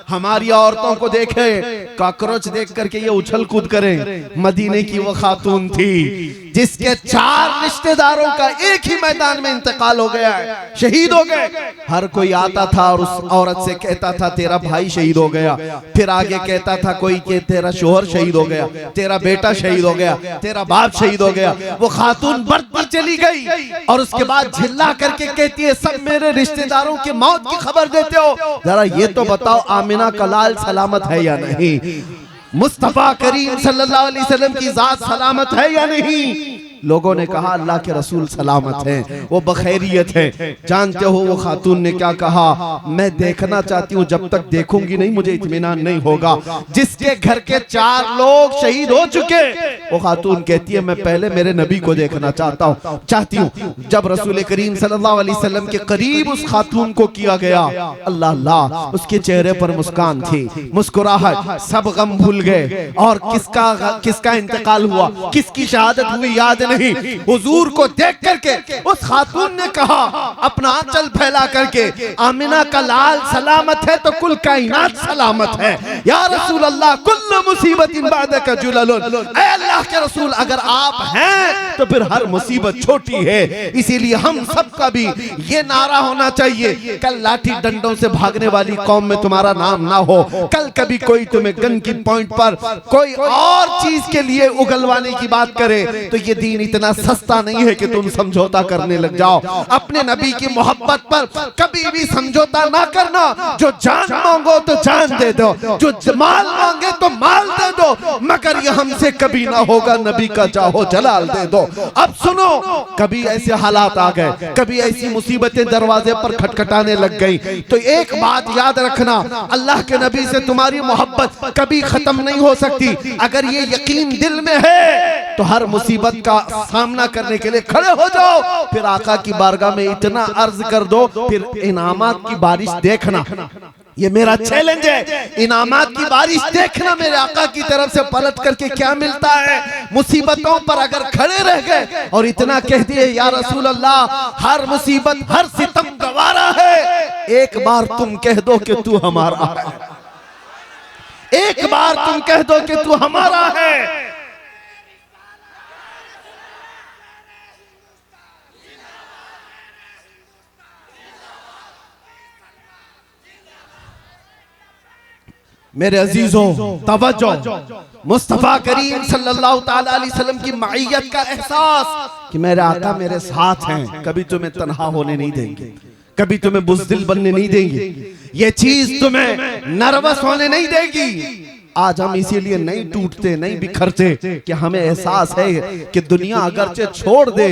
हमारी औरतों को देखे, कॉकरोच देख करके ये उछल कूद करें। मदीने की वो खातून थी जिसके 4 रिश्तेदारों का एक ही मैदान में इंतकाल हो गया है, शहीद हो गए। हर कोई आता था और उस औरत से कहता था तेरा भाई शहीद हो गया, फिर आगे कहता था कोई कि तेरा शोहर शहीद हो गया, तेरा बेटा शहीद हो गया, तेरा बाप शहीद हो गया। वो खातून बढ़ती चली गई और उसके बाद झिल्ला करके कहती है, सब मेरे रिश्तेदारों की मौत की खबर देते हो, जरा ये तो बताओ आमिना का लाल सलामत है या नहीं, मुस्तफा करीम सल्लल्लाहु अलैहि वसल्लम की जात सलामत है या नहीं। लोगों ने कहा अल्लाह के रसूल सलामत हैं, वो बखैरियत है। जानते हो वो खातून ने क्या कहा, मैं देखना चाहती हूँ, जब तक देखूंगी नहीं मुझे इत्मीनान नहीं होगा। जिसके घर के 4 लोग शहीद हो चुके, वो खातून कहती है मैं पहले मेरे नबी को देखना चाहती हूँ। जब रसूल करीम सल्लल्लाहु अलैहि वसल्लम के करीब उस खातून को किया गया, अल्लाह अल्लाह, उसके चेहरे पर मुस्कान थी, मुस्कुराहट, सब गम भूल गए। और किसका इंतकाल हुआ, किसकी शहादत हुई याद नहीं। हुजूर को देख करके उस खातून ने कहा, अपना आंचल फैला करके, आमिना का लाल सलामत है तो कुल कायनात सलामत है। या रसूल अल्लाह कुल्लु मुसीबतिन बादका जुललुन, ऐ अल्लाह के रसूल अगर आप हैं तो फिर हर मुसीबत छोटी है। इसीलिए हम सबका भी ये नारा होना चाहिए, कल लाठी डंडों से भागने वाली कौम में तुम्हारा नाम ना हो, कल कभी कोई तुम्हें गन की पॉइंट पर कोई और चीज के लिए उगलवाने की बात करे तो ये दीन दीन इतना सस्ता नहीं है कि तुम समझौता करने लग जाओ। अपने नबी की मोहब्बत पर कभी भी समझौता ना करना। जो जान मांगो तो जान दे दो, जो माल मांगे तो माल दे दो, मगर ये हमसे कभी ना होगा नबी का जाहो जलाल दे दो। अब सुनो, कभी ऐसे हालात आ गए, कभी ऐसी मुसीबतें दरवाजे पर खटखटाने लग गई, तो एक बात याद रखना, अल्लाह के नबी से तुम्हारी मोहब्बत कभी खत्म नहीं हो सकती। अगर ये यकीन दिल में है तो हर मुसीबत का सामना करने के लिए खड़े हो जाओ, फिर आका की बारगाह में इतना अर्ज कर दो, फिर इनामात की बारिश देखना। ये मेरा चैलेंज है, इनामात की बारिश देखना मेरे आका की तरफ से पलट करके क्या मिलता है। मुसीबतों पर अगर खड़े रह गए और इतना कह दिए या रसूल अल्लाह हर मुसीबत हर सितम गवारा है, एक बार तुम कह दो कि तू हमारा है, एक बार तुम कह दो कि तू हमारा है। मेरे अजीजों तवज्जो, मुस्तफा करीम सल्लल्लाहु ताला अलैहि वसल्लम की माइयत का एहसास कि मेरे आका मेरे साथ हैं, कभी तुम्हें तन्हा होने नहीं देंगे, कभी तुम्हें बुज़दिल बनने नहीं देंगे, ये चीज तुम्हें नर्वस होने नहीं देगी। आज हम इसीलिए नहीं टूटते, नहीं बिखरते कि हमें एहसास है कि दुनिया अगरचे छोड़ दे,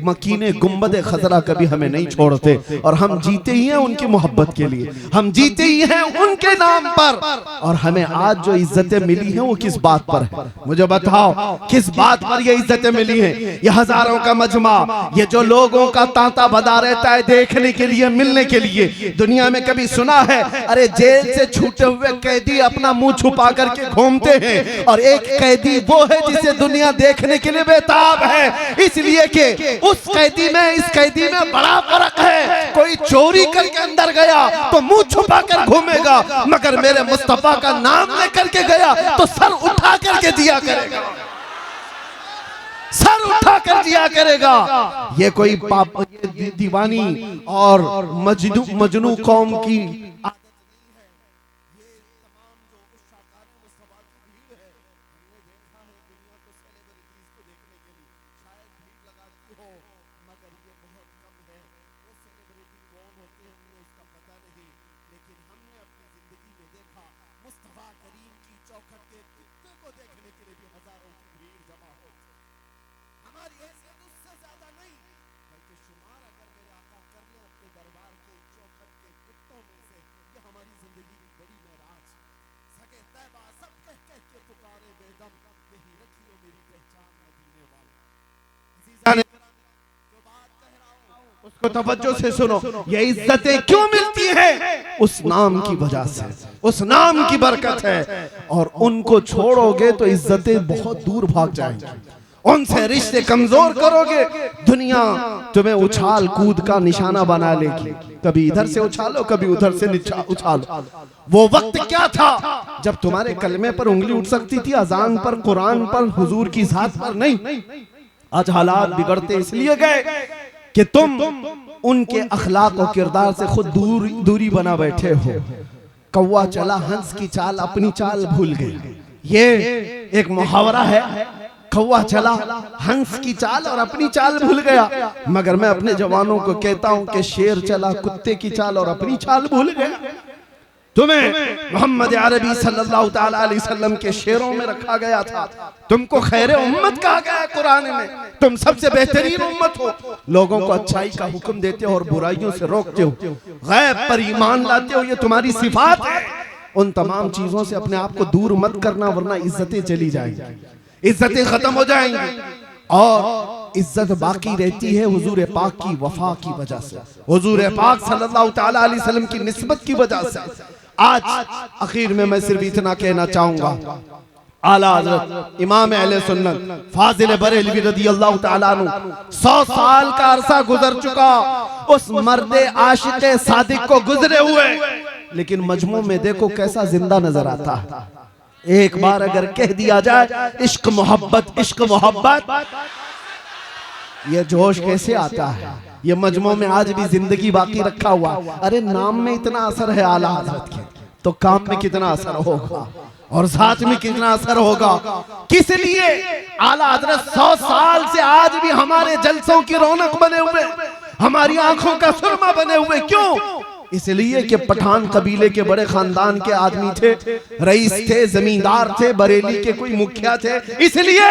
मकीने गुंबदे खजरा कभी हमें नहीं छोड़ते, और हम जीते ही हैं उनकी मोहब्बत के लिए, हम जीते ही हैं उनके नाम पर। और हमें आज जो इज्जतें मिली हैं वो किस बात पर है? मुझे बताओ किस बात पर ये इज्जतें मिली हैं? ये हजारों का मजमा, ये जो लोगों का तांता बदा रहता है देखने के लिए, मिलने के लिए। दुनिया में कभी सुना है अरे जेल से छूटे हुए कैदी अपना मुंह छुपा करके घूमते हैं, और एक कैदी वो है जिसे दुनिया देखने के लिए बेताब है, इसलिए कि उस कैदी में इस कैदी में बड़ा फर्क है। कोई चोरी करके अंदर गया तो मुंह छुपा कर घूमेगा, मगर मेरे मुस्तफा का नाम लेकर के गया तो सर उठा करके दिया करेगा, सर उठा कर दिया करेगा। ये कोई पाप दीवानी और मजनू कौम की उसको तवज्जो से सुनो। ये इज्जतें क्यों मिलती हैं? उस नाम की वजह से, उस नाम की बरकत है। और उनको छोड़ोगे तो इज्जतें बहुत दूर भाग जाएंगी, उनसे रिश्ते कमजोर करोगे, दुनिया तुम्हें उछाल कूद का निशाना बना लेगी। कभी इधर से उछालो, कभी उधर से उछालो। वो वक्त क्या था जब तुम्हारे कलमे पर उंगली उठ सकती थी, अजान पर, कुरान पर, हुजूर की जात पर नहीं। आज हालात बिगड़ते इसलिए गए कि तुम उनके अखलाक और किरदार से खुद दूरी बना बैठे हो। कौवा चला हंस की चाल, अपनी चाल भूल गई। ये एक मुहावरा है, कौवा चला हंस की चाल और अपनी चाल भूल गया। मगर मैं अपने जवानों को कहता हूं कि शेर चला कुत्ते की चाल और अपनी चाल भूल गया। तुम्हें मोहम्मद अरबी सल्लल्लाहु ताला अलैहि वसल्लम के शेरों में रखा गया था, तुमको खैर उम्मत कहा गया है कुरान में, तुम सबसे बेहतरीन उम्मत हो। लोगों को अच्छाई का हुक्म देते हो और बुराइयों से रोकते हो, गैब पर ईमान लाते हो, ये तुम्हारी सिफात है। उन तमाम चीजों से अपने आप को दूर मत करना, वरना इज्जतें चली जाएंगी, इज्जतें खत्म हो जाएंगी। और इज्जत बाकी रहती है हुजूर पाक की वफा की वजह से, हुजूर पाक सल्लल्लाहु ताला अलैहि वसल्लम की निस्बत की वजह से। आज आखिर में मैं सिर्फ इतना कहना चाहूंगा, आला हज़रत इमाम अहले सुन्नत फाजिल बरेलवी रज़ियल्लाहु ताला अन्हु 100 साल का अरसा गुजर चुका उस मर्दे आशिक़े सादिक को गुजरे हुए, लेकिन मजमू में देखो कैसा जिंदा नजर आता है। एक बार अगर कह दिया जाए इश्क मोहब्बत, इश्क मोहब्बत, ये जोश कैसे आता है? ये मजमू में आज भी जिंदगी बाकी रखा हुआ। अरे नाम में इतना असर है आला हज़रत के, तो काम में कितना असर होगा। और साथ में कितना असर होगा। किस लिए? आला हजरत 100 साल से आज भी हमारे जलसों की रौनक बने हुए, हमारी आंखों का सुरमा बने हुए। क्यों? इसलिए कि पठान कबीले के बड़े खानदान के आदमी थे, रईस थे, जमींदार थे, बरेली के कोई मुखिया थे। इसलिए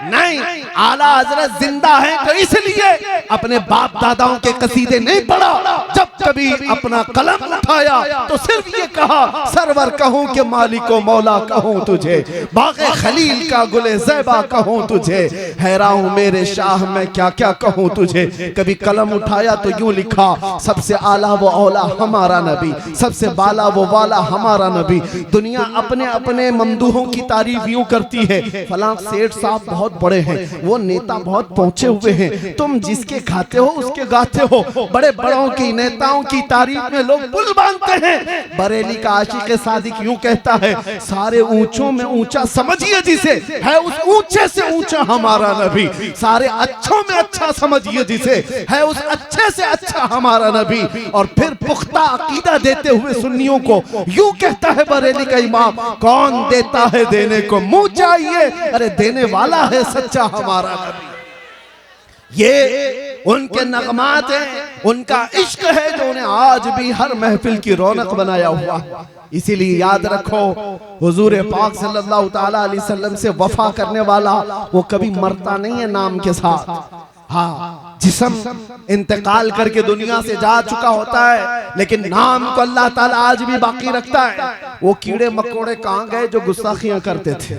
नहीं, आला हजरत जिंदा है तो इसलिए अपने बाप दादाओं के कसीदे नहीं पढ़ा। जब कभी अपना कलम उठाया तो सिर्फ ये कहा, सरवर कहूं कि मालिको मौला कहूं तुझे, बाग़े खलील का गुले ज़ैबा कहूं तुझे, हैरान हूं मेरे शाह मैं क्या क्या कहूं तुझे। कभी कलम उठाया तो यूं लिखा, सबसे आला वो औला हमारा नबी, सबसे बाला वो वाला हमारा नबी। दुनिया अपने अपने ममदूहों की तारीफ यूं करती है, फलां सेठ साहब बहुत बड़े हैं, वो नेता बहुत पहुंचे हुए हैं। तुम जिसके खाते हो उसके गाते हो। बड़े बड़ों की, नेताओं की तारीफ में लोग पुल बांधते हैं। बरेली का आशिक सादिक यूं कहता है, सारे ऊंचों में ऊंचा समझिए जिसे, है उस ऊंचे से ऊंचा हमारा नबी। सारे अच्छों में अच्छा समझिए जिसे, है उस अच्छे से अच्छा हमारा नबी। और फिर पुख्ता अकीदा देते हुए सुन्नियों को यूं कहता है बरेली का इमाम, कौन देता है देने को मुंह चाहिए, अरे देने वाला है सच्चा हमारा नबी। ये उनके नगमात हैं, उनका इश्क है जो उन्हें आज भी हर महफिल की रौनक बनाया हुआ। इसीलिए याद रखो, हुजूर पाक सल्लल्लाहु ताला अलैहि वसल्लम से वफा करने वाला वो कभी मरता नहीं है नाम के साथ। हाँ, जिस्म इंतकाल करके दुनिया से जा चुका होता है, लेकिन नाम को अल्लाह ताला आज भी बाकी रखता है। वो कीड़े मकोड़े कहाँ गए जो गुस्ताखियां करते थे?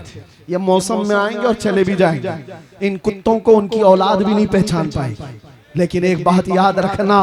ये मौसम में आएंगे और चले भी जाएंगे। इन कुत्तों को उनकी औलाद भी नहीं पहचान पाएगी। लेकिन एक बात याद रखना,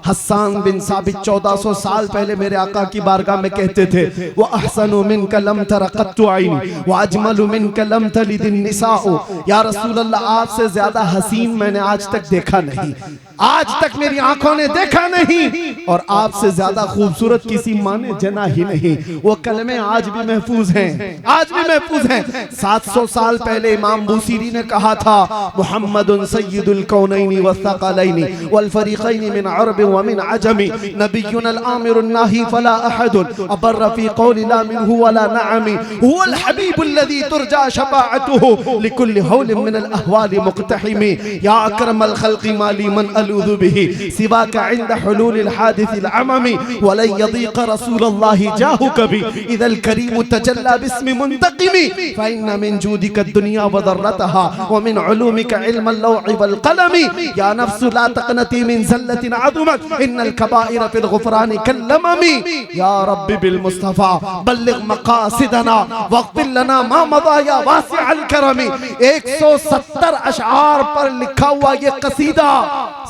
हस्सान बिन साबित 1400 साल पहले मेरे आका की बारगाह में कहते थे, वो अहसनु मिनका लम तरा कत्तु आइनी व अजमलु मिनका लम तलिदिन निसाउ। या रसूल अल्लाह, आपसे ज्यादा हसीन मैंने आज तक देखा नहीं, आज तक मेरी आंखों ने देखा नहीं, और आपसे ज्यादा खूबसूरत किसी माँ ने जना ही नहीं। वो कलमे आज भी महफूज हैं, आज भी महफूज हैं। 700 साल पहले इमाम बूसीरी ने कहा था, मुहम्मदुन सय्यिदुल कौनैनि वस्सक़लैनि वल फ़रीक़ैनि मिन अरब व मिन अजमी, नबियुन अल आमिरुन नाही फला अहदुन अबर फी क़ौलि ला मिनहु वला नअमी, हुवल हबीबुल लज़ी तुरजा शफ़ाअतुहु लिकुल्लि हौलिन मिन अल अहवालि मुक़तहिमी, या अकरमल ख़ल्क़ि माली मन अलूज़ु बिही सिवाका इंद हुलूलिल हादिसिल अममी, वलन यदीक़ रसूलल्लाहि जाहु कभी इदल करीम तजल्ला बिस्मि मुंतक़िमी, फ़इन्न मिन जूदिका दुनिया व दर्रतहा व मिन उलूमिका इल्मल लौहि वल क़लमी, या नफ्सु ला तक़नती मिन ज़ल्लतिन अज़मत इन्नल कबाइर फ़िल ग़ुफ़रानि कल्लममी, या रब्बी बिल मुस्तफ़ा बल्लिग़ मक़ासिदना वग़फ़िर लना मा मज़ा या वासिअल करमी। 170 अशआर पर लिखा हुआ ये कसीदा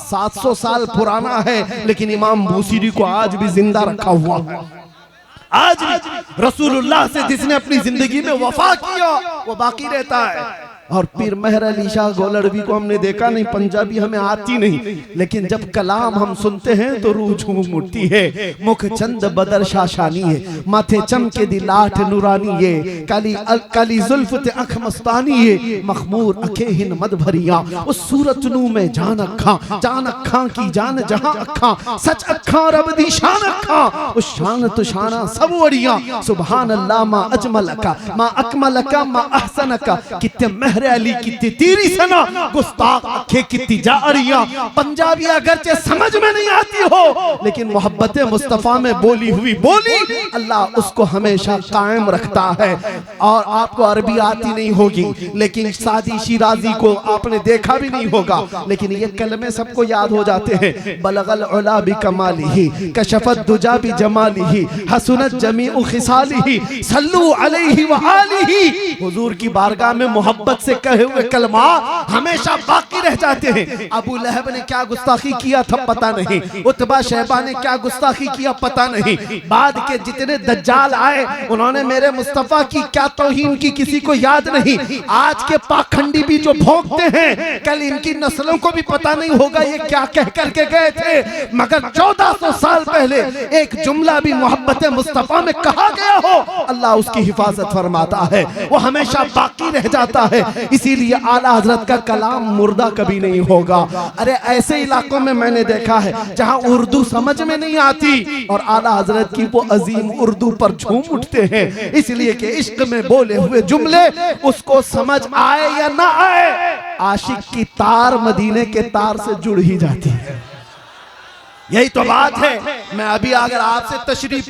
700 साल पुराना है, लेकिन इमाम बूसीरी को आज भी जिंदा रखा हुआ है। आज भी रसूलुल्लाह से जिसने अपनी जिंदगी में वफा किया वो बाकी रहता है। और पीर मेहर अली शाह गोलड़वी को हमने देखा नहीं, पंजाबी हमें आती नहीं, लेकिन जब कलाम हम सुनते हैं तो रूह झूम उठती है। मुख चंद बदर शाशानी है, माथे चमके दी लाठ नूरानी है, काली काली जुल्फ ते अख मस्तानी है, मखमूर अखे हिन मद भरिया, उस सूरत नू में जान अखा की जान जहां अखा, सच अखा रब दी शान अखा, उस शान तो शाना सब वड़िया, सुभान अल्लाह मा अजमलका मा अकमलका मा अहसनका, कितने अली कितनी तेरी सना गुस्ताख अखे कितनी जारिया। पंजाबी अगरचे समझ में नहीं आती हो, लेकिन मोहब्बत मुस्तफा में बोली हुई बोली अल्लाह उसको हमेशा कायम रखता है। और आपको अरबी आती नहीं होगी, लेकिन सादी शिराजी को आपने देखा भी नहीं होगा, लेकिन ये कलमे सबको याद हो जाते हैं। बलगल उला बि कमालिही कशफत दुजा बि जमालिही हसनत जमीउ खिसालिही सल्लू अलैहि व आलिही। हुजूर की बारगाह में मोहब्बत से कहे हुए कलमा हमेशा बाकी रह जाते हैं। अबू लहब ने क्या गुस्ताखी किया था पता नहीं, उतबा शहबा ने क्या गुस्ताखी किया पता नहीं, बाद के जितने दज्जाल आए उन्होंने मेरे मुस्तफा की क्या तौहीन की किसी को याद नहीं। आज के पाखंडी भी जो भोंकते हैं, कल इनकी नस्लों को भी पता नहीं होगा ये क्या कह करके गए थे, मगर 1400 साल पहले एक जुमला भी मोहब्बत मुस्तफा में कहा गया हो, अल्लाह उसकी हिफाजत फरमाता है, वो हमेशा बाकी रह जाता है। इसीलिए आला हजरत का कलाम मुर्दा कभी नहीं होगा। अरे ऐसे इलाकों में मैंने देखा है जहां उर्दू समझ में नहीं आती और आला हजरत की वो अजीम उर्दू पर झूम उठते हैं, इसलिए कि इश्क में बोले हुए जुमले उसको समझ आए या ना आए, आशिक की तार मदीने के तार से जुड़ ही जाती है। यही तो बात है। मैं अभी अगर आपसे तशरीह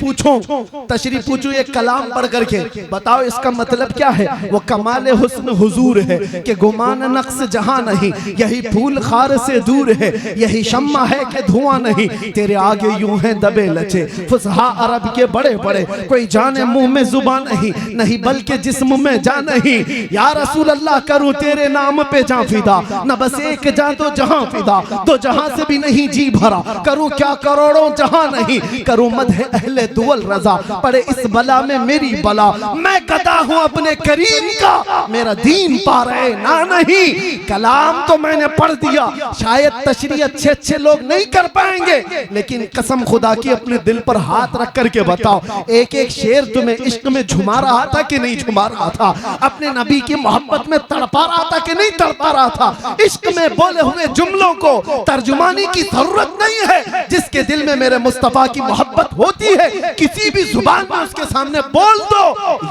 पूछूं एक कलाम पढ़ करके, बताओ इसका मतलब क्या है? वो कमाल हुस्न हुजूर है कि गुमान नक्स जहां नहीं, यही फूल खार से दूर है, यही शम्मा है कि धुआं नहीं, तेरे आगे यूं है दबे लचे फुसहा अरब के बड़े बड़े, कोई जाने मुंह में जुबान नहीं, नहीं बल्कि जिस्म में जा नहीं, या रसूल अल्लाह करूं तेरे नाम पे जा फिदा, न बस एक जा तो जहां फिदा, तो जहां से भी नहीं जी भरा, करूं क्या करोड़ों जहां नहीं, करूं मदह अहले दुवल रजा, पड़े इस बला में मेरी बला, मैं गदा हूं अपने करीम का, मेरा दीन पा रहे ना नहीं। कलाम तो मैंने पढ़ दिया, शायद तशरीह अच्छे लोग नहीं कर पाएंगे, लेकिन कसम खुदा की अपने दिल पर हाथ रख करके बताओ, एक एक शेर तुम्हें इश्क में झुमा रहा था कि नहीं झुमा रहा था? अपने नबी की मोहब्बत में तड़पा रहा था कि नहीं तड़पा रहा था? इश्क में बोले हुए जुमलों को तर्जुमानी की जरूरत नहीं है। जिसके दिल में मेरे मुस्तफा की मोहब्बत होती है, किसी भी जुबान में उसके सामने बोल दो,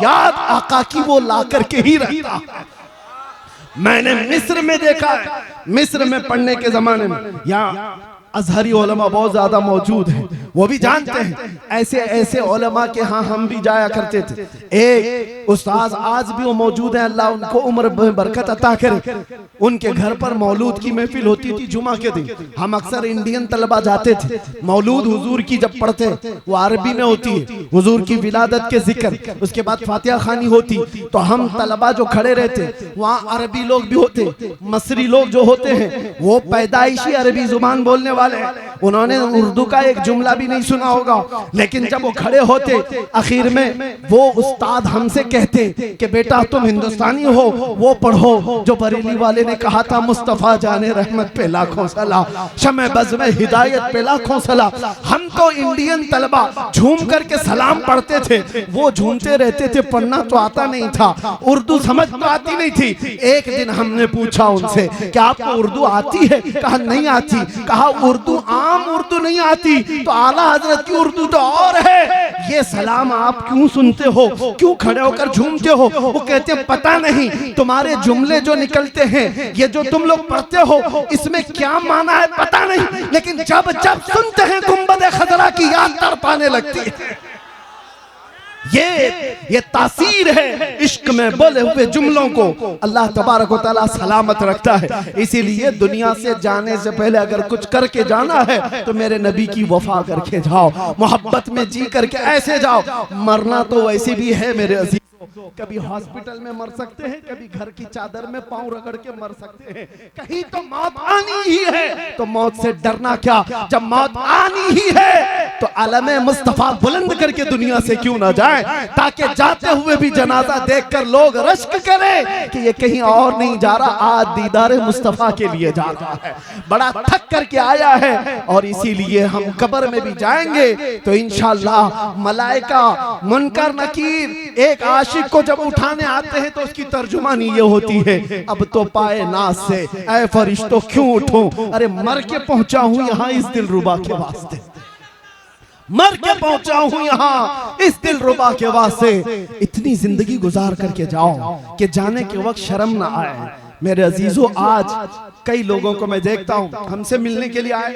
याद आका की वो ला करके ही रहता। मैंने मिस्र में देखा है, मिस्र में पढ़ने के जमाने में यहाँ अजहरी उलमा बहुत ज्यादा मौजूद हैं, वो भी जानते हैं ऐसे ऐसे उलमा के हाँ हम भी जाया करते थे। एक उस्ताद आज भी वो मौजूद है, अल्लाह उनको उम्र बरकत अता करे। उनके घर पर मौलूद की महफिल होती थी जुमा के दिन। हम अक्सर इंडियन तलबा जाते थे, मौलूद हुजूर की जब पढ़ते वो अरबी में होती है, हुजूर की विलादत के जिक्र, उसके बाद फातिहा खानी होती, तो हम तलबा जो खड़े रहते वहाँ अरबी लोग भी होते, मसरी लोग जो होते हैं वो पैदाइशी अरबी जुबान बोलने वाले, उन्होंने उर्दू का एक जुमला भी नहीं सुना होगा, लेकिन जब वो खड़े होते आखिर में वो उस्ताद हमसे कहते कि बेटा तुम हिंदुस्तानी हो, वो पढ़ो जो बरेली वाले ने कहा था, मुस्तफा जाने रहमत पे लाखों सलाम, शमे बज़ में हिदायत पे लाखों सलाम। हम तो इंडियन तलबा झूम करके सलाम पढ़ते थे, वो झूमते रहते थे, पढ़ना तो आता नहीं था, उर्दू समझ तो आती नहीं थी। एक दिन हमने पूछा उनसे कि आपको उर्दू आती है? कहा नहीं आती। कहा उर्दू आम उर्दू नहीं आती तो आला हजरत की उर्दू तो और है, ये सलाम आप क्यों सुनते हो, क्यों खड़े होकर झूमते हो? वो कहते हैं पता नहीं, तुम्हारे जुमले जो निकलते हैं, ये जो तुम लोग पढ़ते हो, इसमें क्या माना है पता नहीं, लेकिन जब जब सुनते हैं गुंबद खजरा की याद तड़पाने लगती है। ये तासीर है इश्क में बोले हुए जुमलों को अल्लाह तबारक व तआला सलामत रखता है। इसीलिए दुनिया से जाने से पहले अगर कुछ करके जाना है तो मेरे नबी की वफा करके जाओ, मोहब्बत में जी करके ऐसे जाओ। मरना तो वैसे भी है मेरे अजीज, कभी हॉस्पिटल में मर सकते हैं, कभी घर की चादर में पांव रगड़ के मर सकते हैं, कहीं तो मौत आनी ही है, तो मौत से डरना क्या? जब मौत आनी ही है तो आलम मुस्तफा बुलंद करके दुनिया से क्यों ना जाए, ताकि जाते हुए भी जनाजा देखकर लोग रश्क करें कि ये कहीं और नहीं जा रहा, आज दीदार मुस्तफा के लिए जा रहा है, बड़ा थक करके आया है। और इसीलिए हम कब्र में भी जाएंगे तो इंशाअल्लाह मलाइका मुनकर नकीर एक आशिक को जब उठाने आते हैं तो उसकी तर्जुमानी ये होती है, अब तो पाए नाज से ऐ फरिश्तों क्यों उठूं, अरे मर के पहुंचा हूं यहाँ इस दिलरुबा के वास्ते, मर के पहुंचा हूं यहाँ इस दिलरुबा के वास्ते। इतनी जिंदगी गुजार करके जाओ कि जाने के वक्त शर्म ना आए। मेरे अजीजों, आज कई लोगों को मैं देखता हूं हमसे मिलने के लिए आए,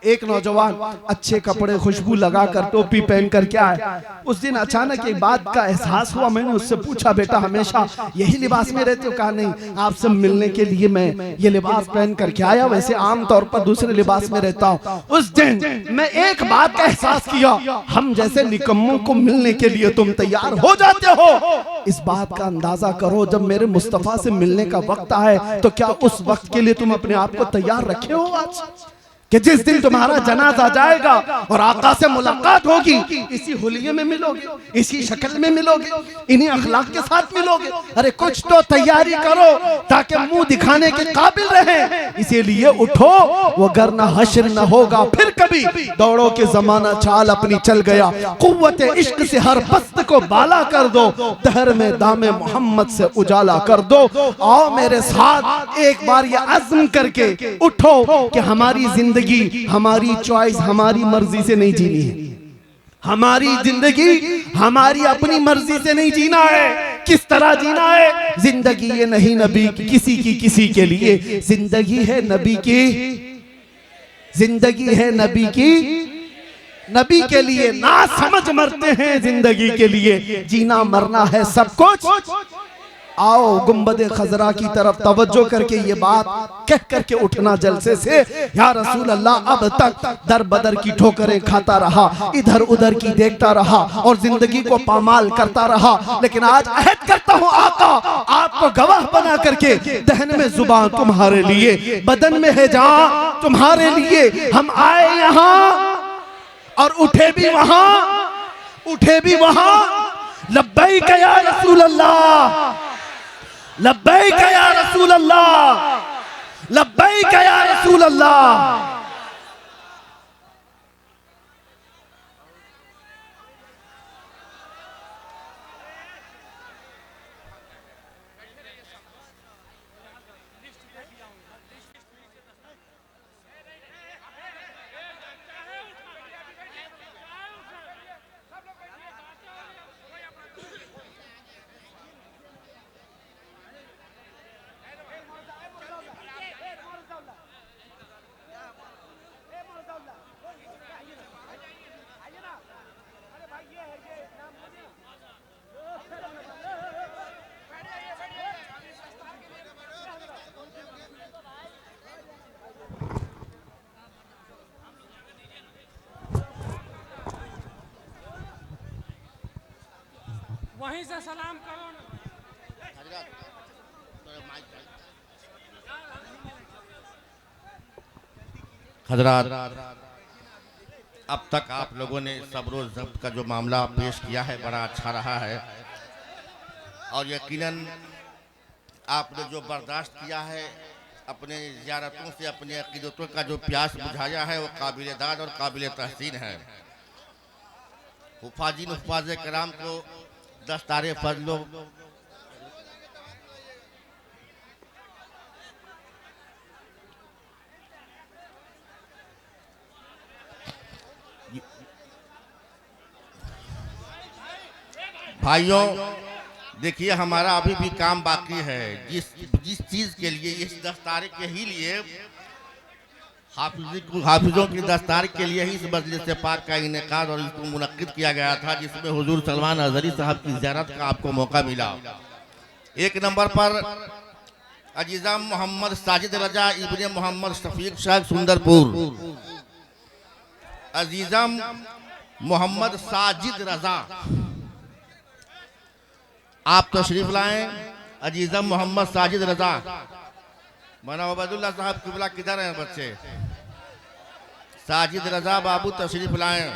एक नौजवान अच्छे कपड़े खुशबू लगाकर टोपी पहन कर के आए। उस दिन अचानक एक बात का एहसास हुआ, मैंने उससे पूछा बेटा हमेशा यही लिबास में रहते हो? कहा नहीं, आपसे मिलने के लिए मैं ये लिबास पहन करके आया, वैसे आम तौर पर दूसरे लिबास में रहता हूँ। उस दिन मैं एक बात का एहसास किया, हम जैसे निकम्मों को मिलने के लिए तुम तैयार हो जाते हो। इस बात का अंदाजा करो, जब मेरे मुस्तफा से मिलने का वक्त आए तो क्या उस वक्त के लिए तुम अपने आप को तैयार रखे हो आज कि जिस दिन तुम्हारा जनाजा जाएगा और आका से मुलाकात होगी, इसी हुलिये में मिलोगे, इसी शक्ल में मिलोगे, इन्हीं अखलाक के साथ मिलोगे। अरे कुछ तो तैयारी करो ताकि मुंह दिखाने के काबिल रहे। इसीलिए उठो, वो गर न हश्र न होगा फिर कभी दौड़ो के जमाना चाल अपनी चल गया, कुव्वत इश्क से हर पस्त को बाला कर दो, दहर में दामे मोहम्मद से उजाला कर दो। आओ मेरे साथ एक बार ये अज़्म करके उठो कि हमारी जिंदगी हमारी चॉइस हमारी मर्जी से नहीं जीनी है, हमारी जिंदगी हमारी अपनी मर्जी से नहीं जीना है। किस तरह जीना है? जिंदगी ये नहीं नबी की किसी की किसी के लिए, जिंदगी है नबी की, जिंदगी है नबी की नबी के लिए। ना समझ मरते हैं जिंदगी के लिए, जीना मरना है सब कुछ। आओ गुंबदे खजरा की तरफ तवज्जो करके ये बात कह करके उठना जलसे से, या रसूल अल्लाह अब तक दर बदर की ठोकरें खाता रहा, इधर उधर की देखता रहा और जिंदगी को पामाल करता रहा, लेकिन आज अहद करता हूँ आका आपको गवाह बना करके, दहन में जुबान तुम्हारे लिए, बदन में है जान तुम्हारे लिए। हम आए यहाँ और उठे भी वहां, उठे भी वहां। लब्बैक या रसूल अल्लाह, लब्बैक या रसूल अल्लाह, लब्बैक या रसूल अल्लाह। वहीं से सलाम करो ना। हजरात, अब तक आप लोगों ने सब्र ज़ब्त का जो मामला पेश किया है बड़ा अच्छा रहा है, और यकीनन आपने जो बर्दाश्त किया है, अपने ज़ियारतों से अपने अक़ीदतों का जो प्यास बुझाया है वो काबिल दाद और काबिल तहसीन है। हुफ़ाज़ीन हुफ़ाज़े कराम को दस्तारे फजलो भाइयों, देखिए हमारा अभी भी काम बाकी है। जिस चीज़ के लिए, इस दस्तारे के ही लिए, हाफिजों की दस्तार के लिए ही इस मजलिस से पाक का इनेकाद और इसको मुनक्किद किया गया था, जिसमें हुजूर सलमान अज़हरी साहब की ज़ियारत का आपको मौका मिला। एक नंबर पर अजीज़ा मोहम्मद साजिद रजा इब्ने मोहम्मद शफीक शाह सुंदरपुर, अजीज़ा मोहम्मद साजिद रजा आप तशरीफ लाएं। अजीज़ा मोहम्मद साजिद रजा, मौलाना उबैदुल्लाह साहब किबला किधर हैं बच्चे? साजिद रजा बाबू तशरीफ लाएं।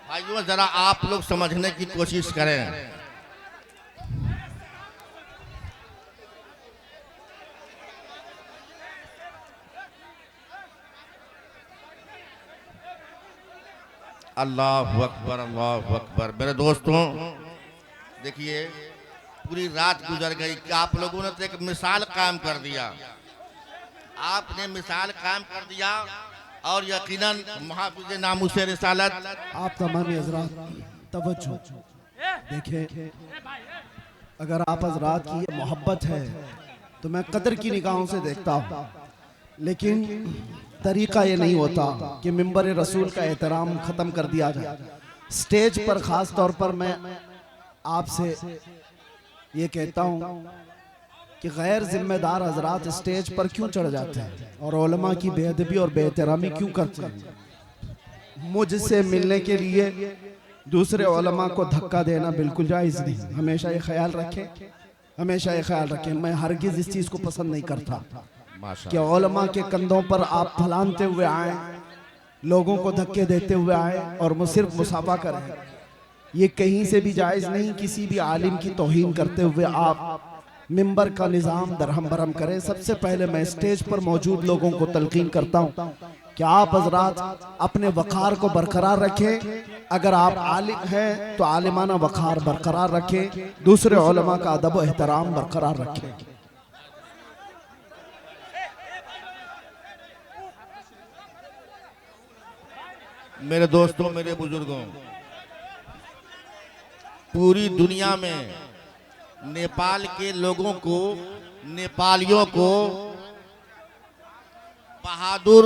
भाइयों जरा आप लोग समझने की कोशिश करें। अल्लाहु अकबर, अल्लाहु अकबर। मेरे दोस्तों देखिए, पूरी रात गुजर गई कि आप लोगों ने तो एक मिसाल कायम कर दिया, आपने मिसाल कायम कर दिया, और यकीनन मुहाफ़िज़ नामूस रिसालत आप तमाम हज़रात तवज्जो देखिए, अगर आप हज़रात की ये मोहब्बत है तो मैं कदर की निगाहों से देखता हूँ, लेकिन तरीका ये नहीं होता कि मिंबर रसूल का एहतराम ख़त्म कर दिया जाए। स्टेज पर ख़ास तौर पर मैं आपसे ये कहता हूँ कि गैर जिम्मेदार हजरात स्टेज पर क्यों चढ़ जाते हैं और उलमा की बेअदबी और बेएहतरामी क्यों करते हैं। मुझसे मिलने के लिए दूसरे उलमा को धक्का देना बिल्कुल जायज़ नहीं। हमेशा ये ख्याल रखें, हमेशा ये ख्याल रखें, मैं हरगिज़ इस चीज़ को पसंद नहीं करता कि उलमा के कंधों पर आप फलानते हुए आए, लोगों को धक्के देते हुए आए और वो सिर्फ मुसाफा करें। ये कहीं से भी जायज़ नहीं। किसी भी आलिम की तौहीन करते हुए आप मिंबर का निज़ाम दरहम बरहम करें। सबसे पहले मैं स्टेज पर मौजूद लोगों को तलकीन करता हूँ क्या आप हजरात अपने वक़ार को बरकरार रखें। अगर आप आलिम हैं तो आलिमाना वक़ार बरकरार रखें, दूसरे उलमा का अदब व एहतराम बरकरार रखें। मेरे दोस्तों, मेरे बुजुर्गों, पूरी दुनिया में नेपाल के लोगों को, नेपालियों को बहादुर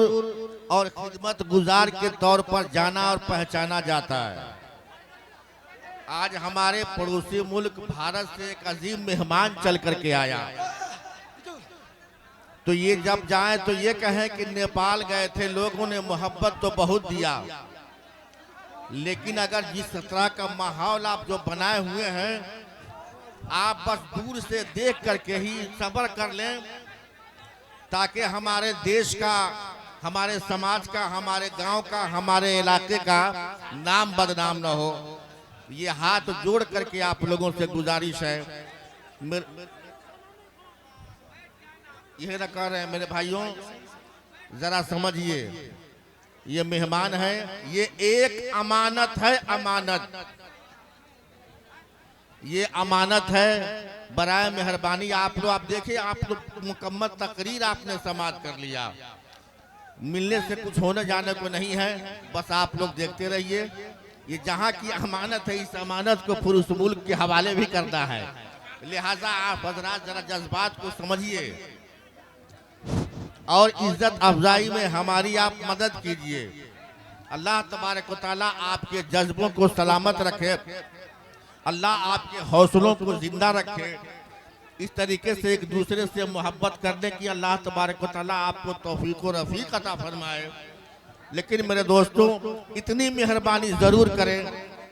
और खिदमत गुजार के तौर पर जाना और पहचाना जाता है। आज हमारे पड़ोसी मुल्क भारत से एक अजीम मेहमान चल करके आया, तो ये जब जाएं तो ये कहें कि नेपाल गए थे, लोगों ने मोहब्बत तो बहुत दिया, लेकिन अगर जिस तरह का माहौल आप जो बनाए हुए हैं, आप बस दूर से देख करके ही सब्र कर लें, ताकि हमारे देश का, हमारे समाज का, हमारे गांव का, हमारे इलाके का नाम बदनाम न हो। ये हाथ जोड़ करके आप लोगों से गुजारिश है। यह न कर रहे हैं मेरे भाइयों, जरा समझिए, ये मेहमान है, ये एक अमानत है, अमानत, ये अमानत है। बराए मेहरबानी आप देखिए, आप लोग मुकम्मल तकरीर आपने समाप्त कर लिया, मिलने से कुछ होने जाने को नहीं है, बस आप लोग देखते रहिए। ये जहाँ की अमानत है, इस अमानत को पुरुष मुल्क के हवाले भी करना है, लिहाजा आप हजरात जरा जज्बात को समझिए और इज्जत अफजाई में हमारी आप मदद कीजिए। अल्लाह तबारक व तआला आपके जज्बों को सलामत रखे, अल्लाह आपके हौसलों को जिंदा रखे। इस तरीके से एक दूसरे से मोहब्बत करने की अल्लाह तबारक व तआला आपको तौफीक व रफ़ीक अता फरमाए। लेकिन मेरे दोस्तों, इतनी मेहरबानी ज़रूर करें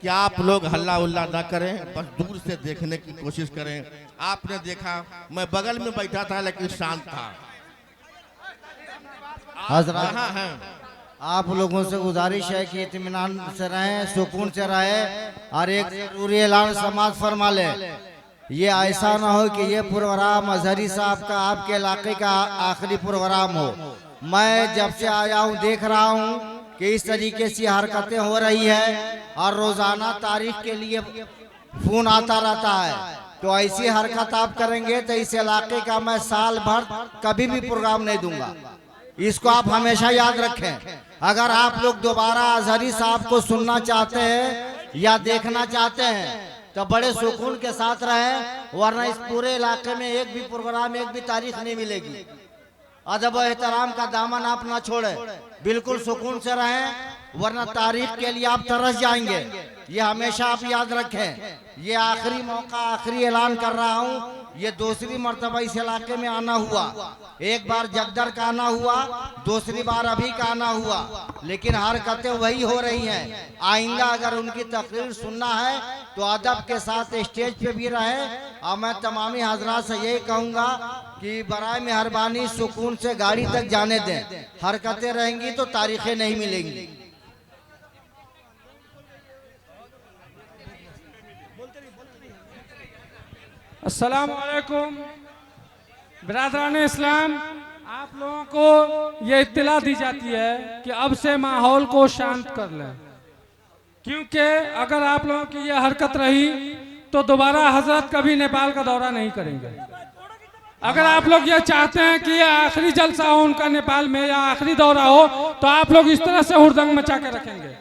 कि आप लोग हल्ला उल्ला ना करें, बस दूर से देखने की कोशिश करें। आपने देखा मैं बगल में बैठा था लेकिन शांत था। हज़रत आप लोगों से गुजारिश है कि इत्मीनान से रहें, सुकून से रहें और एक जरूरी ऐलान समाज फरमा ले। ये ऐसा ना हो कि ये प्रोग्राम अजहरी साहब का आपके इलाके का आखिरी प्रोग्राम हो। मैं जब से आया हूँ देख रहा हूँ कि इस तरीके से हरकतें हो रही है और रोजाना तारीख के लिए फोन आता रहता है, तो ऐसी हरकत आप करेंगे तो इस इलाके का मैं साल भर कभी भी प्रोग्राम नहीं दूंगा। इसको आप हमेशा याद रखें। अगर आप लोग दोबारा अजहरी साहब को सुनना चाहते हैं या देखना चाहते हैं तो बड़े सुकून के साथ रहें, वरना इस पूरे इलाके में एक भी प्रोग्राम, एक भी तारीख नहीं मिलेगी। अदब व एहतराम का दामन आप ना छोड़े, बिल्कुल सुकून से रहें, वरना तारीख के लिए आप तरस जाएंगे। ये हमेशा आप याद रखें। ये आखिरी मौका, आखिरी ऐलान कर रहा हूँ। ये दूसरी मर्तबा इस इलाके में आना हुआ, एक बार जगदर का आना हुआ, दूसरी बार अभी का आना हुआ, लेकिन हरकतें वही हो रही हैं। आइंदा अगर उनकी तकरीर सुनना है तो अदब के साथ स्टेज पे भी रहें। और मैं तमामी हजरात से यही कहूँगा कि बराए मेहरबानी सुकून से गाड़ी तक जाने दें। हरकतें रहेंगी तो तारीखें नहीं मिलेंगी। अस्सलाम वालेकुम बिरादरान इस्लाम, आप लोगों को ये इत्तला दी जाती है कि अब से माहौल को शांत कर लें, क्योंकि अगर आप लोगों की ये हरकत रही तो दोबारा हजरत कभी नेपाल का दौरा नहीं करेंगे। अगर आप लोग ये चाहते हैं कि ये आखिरी जलसा हो उनका नेपाल में या आखिरी दौरा हो, तो आप लोग इस तरह से हुड़दंग मचा के रखेंगे,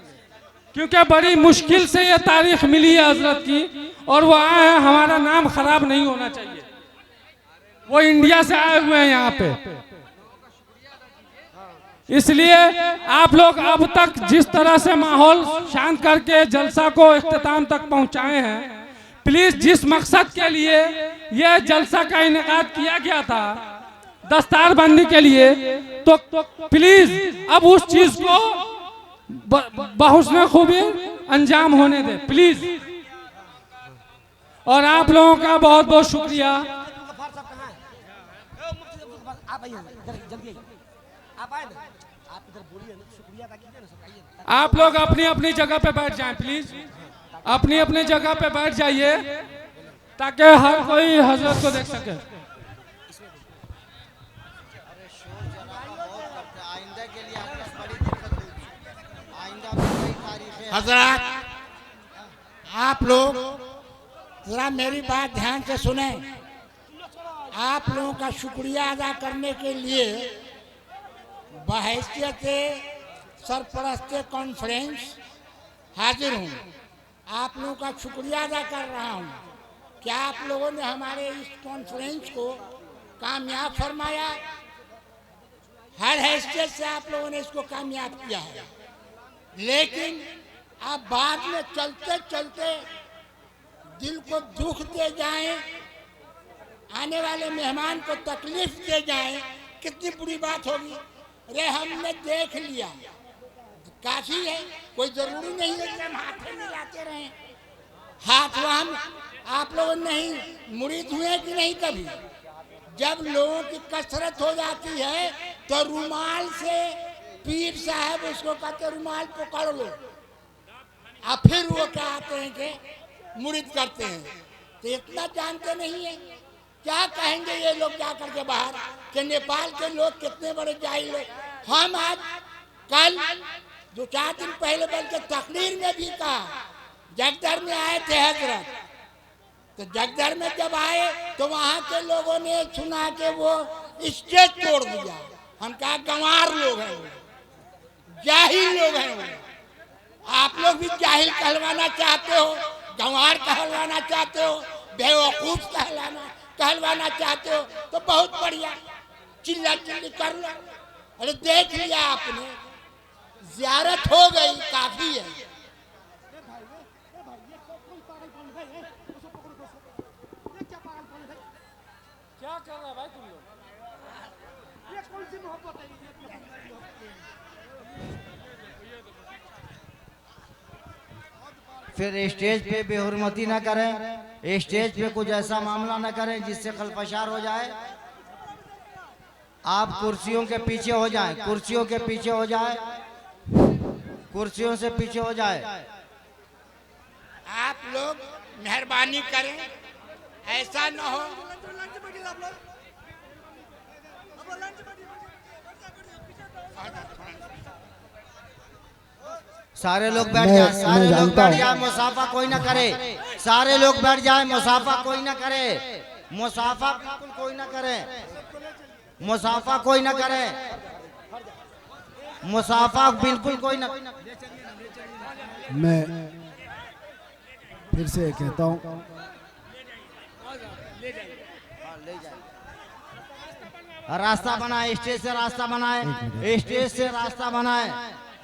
क्योंकि बड़ी मुश्किल से ये तारीख मिली है हजरत की और वो आए हैं। हमारा नाम खराब नहीं होना चाहिए। वो इंडिया से आए हुए हैं यहाँ पे, इसलिए आप लोग अब तक जिस तरह से माहौल शांत करके जलसा को इख्तिताम तक पहुँचाए हैं, प्लीज जिस मकसद के लिए यह जलसा का इनेकाद किया गया था, दस्तारबंदी के लिए, तो प्लीज अब उस चीज को बहुस्न खूबी अंजाम होने दे प्लीज। और आप लोगों का बहुत बहुत शुक्रिया। आप लोग अपनी अपनी जगह पे बैठ जाएं प्लीज, अपनी अपनी जगह पे बैठ जाइए ताकि हर कोई हजरत को देख सके। आइंदा के लिए हजरत आप लोग जरा मेरी बात ध्यान से सुने। आप लोगों का शुक्रिया अदा करने के लिए बहैसियत सरपरस्त कॉन्फ्रेंस हाजिर हूँ। आप लोगों का शुक्रिया अदा कर रहा हूँ कि आप लोगों ने हमारे इस कॉन्फ्रेंस को कामयाब फरमाया। हर हैसियत से आप लोगों ने इसको कामयाब किया है, लेकिन आप बाद में चलते चलते दिल को दुख दे जाएं, आने वाले मेहमान को तकलीफ दे जाएं, कितनी बुरी बात होगी। अरे हमने देख लिया, काफी है, कोई जरूरी नहीं है कि हम हाथ मिलाते रहें। हाथ हम आप लोग नहीं मुरीद हुए कि नहीं कभी? जब लोगों की कसरत हो जाती है तो रुमाल से पीर साहब उसको कहते रुमाल पकड़ लो, और फिर वो कहते हैं कि मुरीद करते हैं। तो इतना जानते नहीं है। क्या कहेंगे ये लोग जा करके बाहर कि नेपाल के लोग कितने बड़े जाहिल लोग। हम आज कल 2-4 दिन पहले बल्कि तकरीर में भी कहा, जगदर में आए थे हजरत, तो जगदर में जब आए तो वहाँ के लोगों ने सुना के वो स्टेज तोड़ दिया। हम कहा गंवार लोग हैं, जाहिल लोग हैं वो। आप लोग भी जाहिल कहलवाना चाहते हो, गंवार कहलवाना चाहते हो, बेवकूफ कहलवाना चाहते हो, तो बहुत बढ़िया, चिल्ला चिल्ली कर लो। अरे देख लिया आपने, ज़ियारत हो गई, काफी है। क्या कर रहा है भाई तुम लोग? ये कौन सी मोहब्बत है? फिर स्टेज पे बेहुरमती ना करें, स्टेज पे कुछ ऐसा मामला ना करें जिससे खलफशार हो जाए। आप कुर्सियों के पीछे हो जाएं, कुर्सियों के पीछे हो जाए, कुर्सियों से पीछे हो जाए। आप लोग मेहरबानी करें, ऐसा न हो। सारे लोग बैठ जाए, सारे लोग बैठ जाए, मुसाफा कोई ना करे। सारे लोग बैठ जाए, मुसाफा कोई ना करे, मुसाफा बिल्कुल कोई ना करे, मुसाफा कोई ना करे, मुसाफा बिल्कुल कोई ना। मैं फिर से कहता हूँ, रास्ता बनाए, स्टेज से रास्ता बनाए, स्टेज से रास्ता बनाए,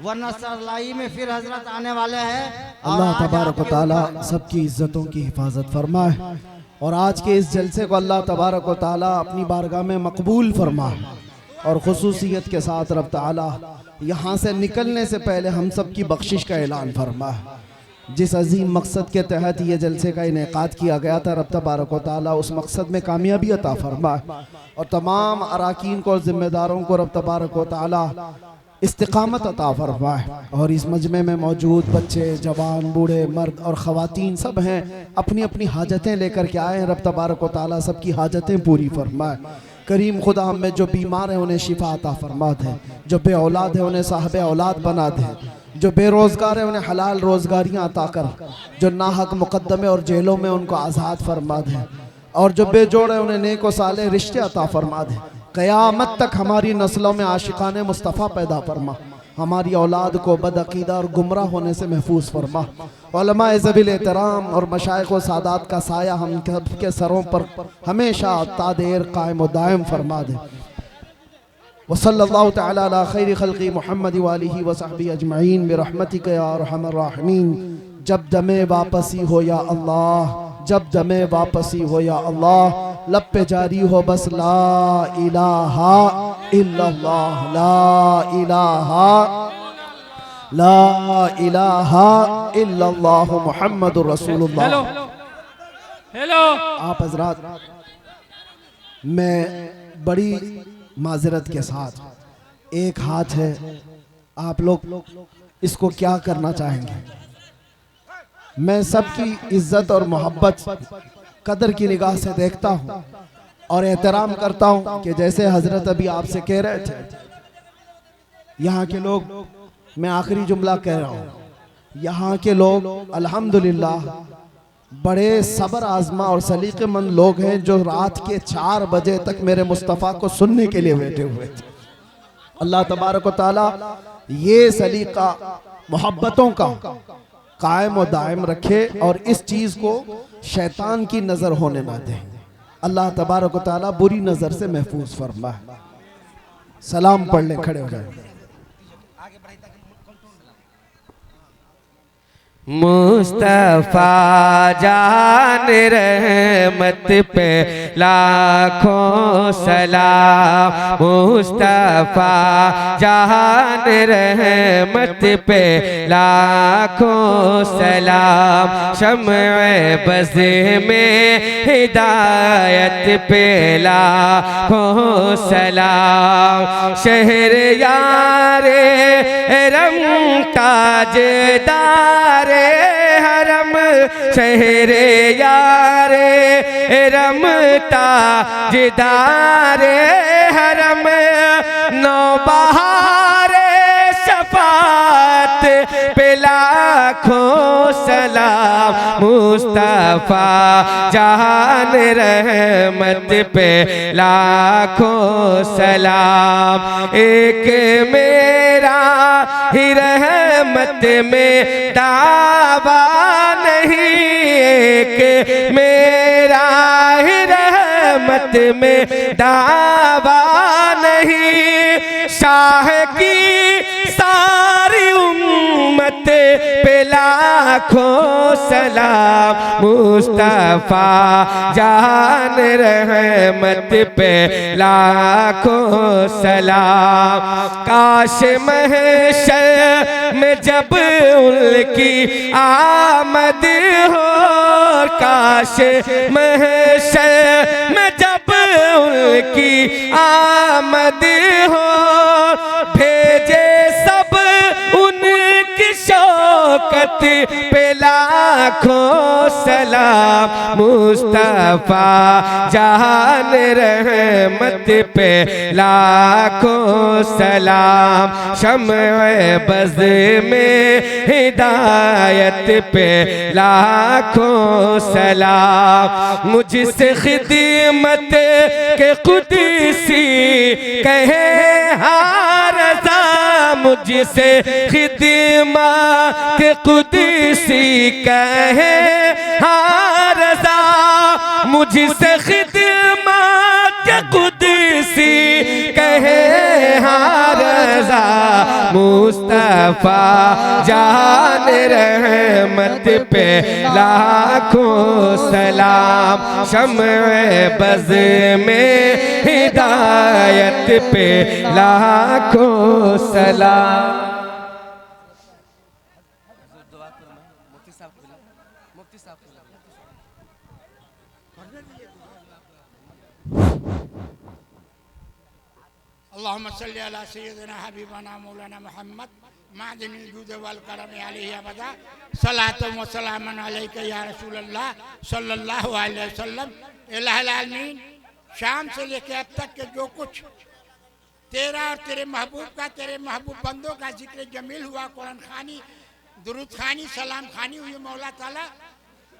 वरना सरलाई में फिर हजरत आने वाले हैं। अल्लाह तबारक व तआला सबकी इज्जतों की हिफाजत फरमाए और आज के इस जलसे को अल्लाह तबारक व तआला अपनी बारगाह में मकबूल फरमाए और खुसूसियत के साथ रब तआला यहाँ से निकलने से पहले हम सब की बख्शिश का ऐलान फरमाए। जिस अजीम मकसद के तहत ये जलसे का इनेकाद किया गया था, रब तबारक व तआला उस मकसद में कामयाबी अता फरमाए और तमाम अराकीन को और जिम्मेदारों को रब तबारक व तआला इस्तिकामत अता फरमाए। और इस मजमे में मौजूद बच्चे, जवान, बूढ़े, मर्द और ख़वातीन सब हैं, अपनी अपनी हाजतें लेकर के आए हैं। रब तबारक व तआला सबकी हाजतें पूरी फरमाए। करीम खुदा हम में जो बीमार हैं उन्हें शिफा अता फरमा दे, जो बे औलाद है उन्हें साहिब औलाद बना दे, जो बेरोज़गार है उन्हें हलाल रोज़गारियाँ अता कर, जो नाहक मुकद्दमे और जेलों में उनको आज़ाद फरमा दे, और जो बेजोड़ है उन्हें नेक व साले रिश्ते अता फरमा दे। क़यामत तक हमारी नस्लों में आशिकाने मुस्तफ़ा पैदा फरमा, हमारी औलाद को बदअक़ीदा और गुमराह होने से महफूज फरमा। उलमाए ज़बील एहतराम और मशाइख़ व सादात का साया हम के सरों पर हमेशा तादेर कायम व दायम फरमा दे। वसल्लल्लाहु तआला अला खैरि खल्क़ि मुहम्मद व आलिहि व सहबिहि अजमईन बिरहमतिक या अरहमर राहिमीन। जब दमे वापसी हो या अल्लाह, जब दमे वापसी हो या अल्लाह, लब पे जारी हो बस ला इलाहा इल्लल्लाह, ला इलाहा इल्लल्लाह मुहम्मदुर रसूलुल्लाह। हेलो हेलो, आप हजरात, मैं बड़ी माजरत के साथ, एक हाथ है, आप लोग इसको क्या करना चाहेंगे? मैं सबकी इज्जत और मोहब्बत कदर की निगाह से देखता हूँ और एहतराम करता हूँ कि जैसे हजरत अभी आपसे कह रहे थे, यहाँ के लोग मैं आखिरी जुमला कह रहा हूँ, यहाँ के लोग अल्हम्दुलिल्लाह बड़े सब्र आजमा और सलीकेमंद लोग हैं, जो रात के 4 बजे तक मेरे मुस्तफ़ा को सुनने के लिए बैठे हुए थे। अल्लाह तबारक व तआला ये सलीका मोहब्बतों का कायम और दायम रखे और इस चीज़ को शैतान की नज़र होने ना दे। अल्लाह तबारक व तआला बुरी नज़र से महफूज फरमाए। सलाम पढ़ लें, खड़े हो जाए। मुस्तफा जान रहमत पे लाखों सलाम, मुस्तफा जान रहमत पे लाखों सलाम, शम्अ बज़ में हिदायत पे लाखों सलाम, शहर यारे रम ताजदार हरम, शहरे यारे रमता जिदारे हरम, नौबहारे शफात पे लाखों सलाम, मुस्तफा जान रहमत पे लाखों सलाम, एक मेरा ही रहमत में दावा नहीं, एक मेरा ही रहमत में दावा नहीं, शाह की सारी उम्मत पे लाखों सलाम, मुस्तफा जान रहमत पे लाखों सलाम, काश महशर में जब उनकी आमद हो, काश महशर में जब उनकी आमद हो, भेजे सब उनकी शौकत पे लाखों सलाम, मुस्तफा जान रहमत पे लाखों सलाम, शम्अ बज़ में हिदायत पे लाखों सलाम, मुझसे खिदमत के कुदसी कहे हारज़ा, मुझसे खिदमत के कुदसी कहे हारज़ा, मुझसे खिदमत के कुदसी कहे हारज़ा, मुस्तफा जान रहमत पे लाखों सलाम, शम्अ बज़ में हिदायत पे लाखों सलाम। अल्लाहुम्मा सल्ली अला सय्यिदिना हबीबना मौलाना मोहम्मद मादिनिल जूद वल करम अलैहि अबदा, सलातो व सलामन अलैका या रसूल अल्लाह सल्लल्लाहु अलैहि वसल्लम। इलाहुल आलमीन, शाम से लेकर अब तक के जो कुछ तेरा और तेरे महबूब का, तेरे महबूब बंदों का जिक्र जमील हुआ, कुरान खानी, दुरूद खानी, सलाम खानी हुई, मौला ताला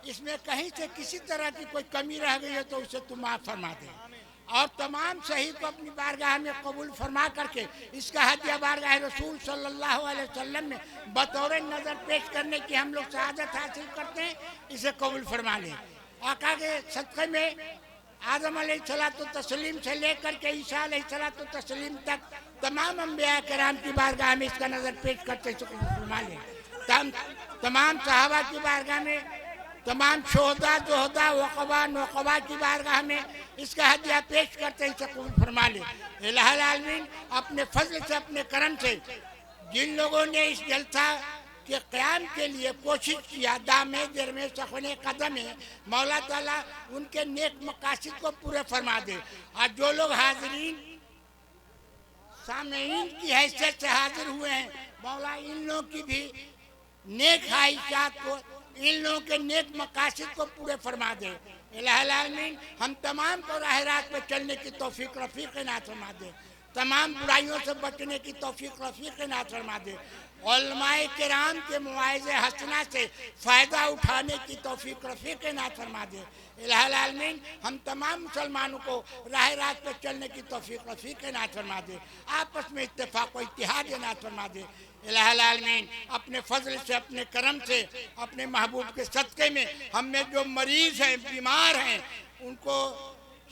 इसमें कहीं से किसी तरह की कोई कमी रह गई है तो उसे तुम माफ़ फरमा दे, और तमाम सही को अपनी बारगाह में कबूल फरमा करके इसका हदिया बारगाह रसूल सल्लल्लाहु अलैहि वसल्लम में बतौर नज़र पेश करने की हम लोग शहादत हासिल करते हैं, इसे कबूल फरमा लें। आका के सदक़े में आदम अलैहिस्सलातु तस्लीम से लेकर के ईसा अलैहिस्सलातु तस्लीम तक तमाम अंबिया किराम की बारगाह में इसका नज़र पेश करते इसे कबूल फरमा लें। तमाम सहाबा की बारगाह में, तमाम शोहदा जोहदा वक़बा नौक़बा की बारगाह में इसका हदिया पेश करते इसे कबूल फरमा ले। इलाहुल आलमीन, अपने फजल से, अपने करम से जिन लोगों ने इस जलसा के क़याम के लिए कोशिश किया, दामे दरमे सख़ने कदम है, मौला ताला उनके नेक मकासिद को पूरे फरमा दे। और जो लोग हाज़रीन सामईन की हैसियत से हाजिर हुए हैं, मौला इन लोगों की भी नेक ख्वाहिशात को, इन लोगों के नेक मकासिद को पूरे फरमा दे। इलाहुल आलमीन, हम तमाम को राह रात पे चलने की तौफीक रफ़ीक इनात फरमा दे। तमाम बुराइयों से बचने की तौफीक रफीक इनायत फरमा दे। उलमाए किराम के मुआइज़े हसना से फ़ायदा उठाने की तौफीक रफीक इनायत फरमा दे। इलाहुल आलमीन हम तमाम मुसलमानों को राह रात पर चलने की तौफीक रफीक इनायत फरमा दे। आपस में इत्तेफाक व इत्तिहाद इनायत फरमा दे। इलाहुल आलमीन अपने फजल से, अपने करम से, अपने महबूब के सदक़े में हम में जो मरीज़ हैं, बीमार हैं, उनको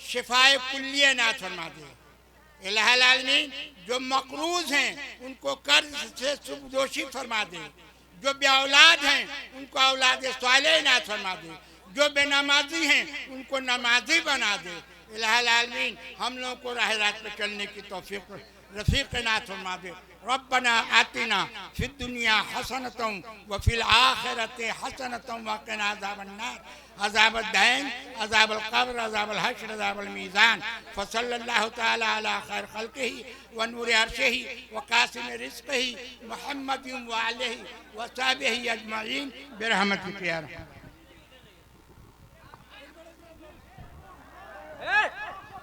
शिफाए कुल्लिया इनायत फरमा दे। इलाहुल आलमीन जो मकरूज़ हैं उनको कर्ज से सुबदोशी फरमा दे। जो बेऔलाद हैं उनको औलाद सालेह इनायत फरमा दे। जो बेनमाजी हैं उनको नमाजी बना दे। इलाहुल आलमीन हम लोगों को राह रात पे चलने की तौफीक रफीक इनायत फरमा दे। रब्बना आतिना फिद दुनिया हसनतम व फिल आखिरति हसनतम व क़िना अज़ाबन्नार अज़ाबद दैन अज़ाबल क़ब्र अज़ाबल हश्र अज़ाबल मीज़ान फ़सल्लल्लाहु तआला अला खैर ख़ल्क़िही व नूरि अर्शिही व क़ासिम रिज़्क़िही मुहम्मदिन व आलिही व सहबिही अजमईन बिरहमतिक या रहमान।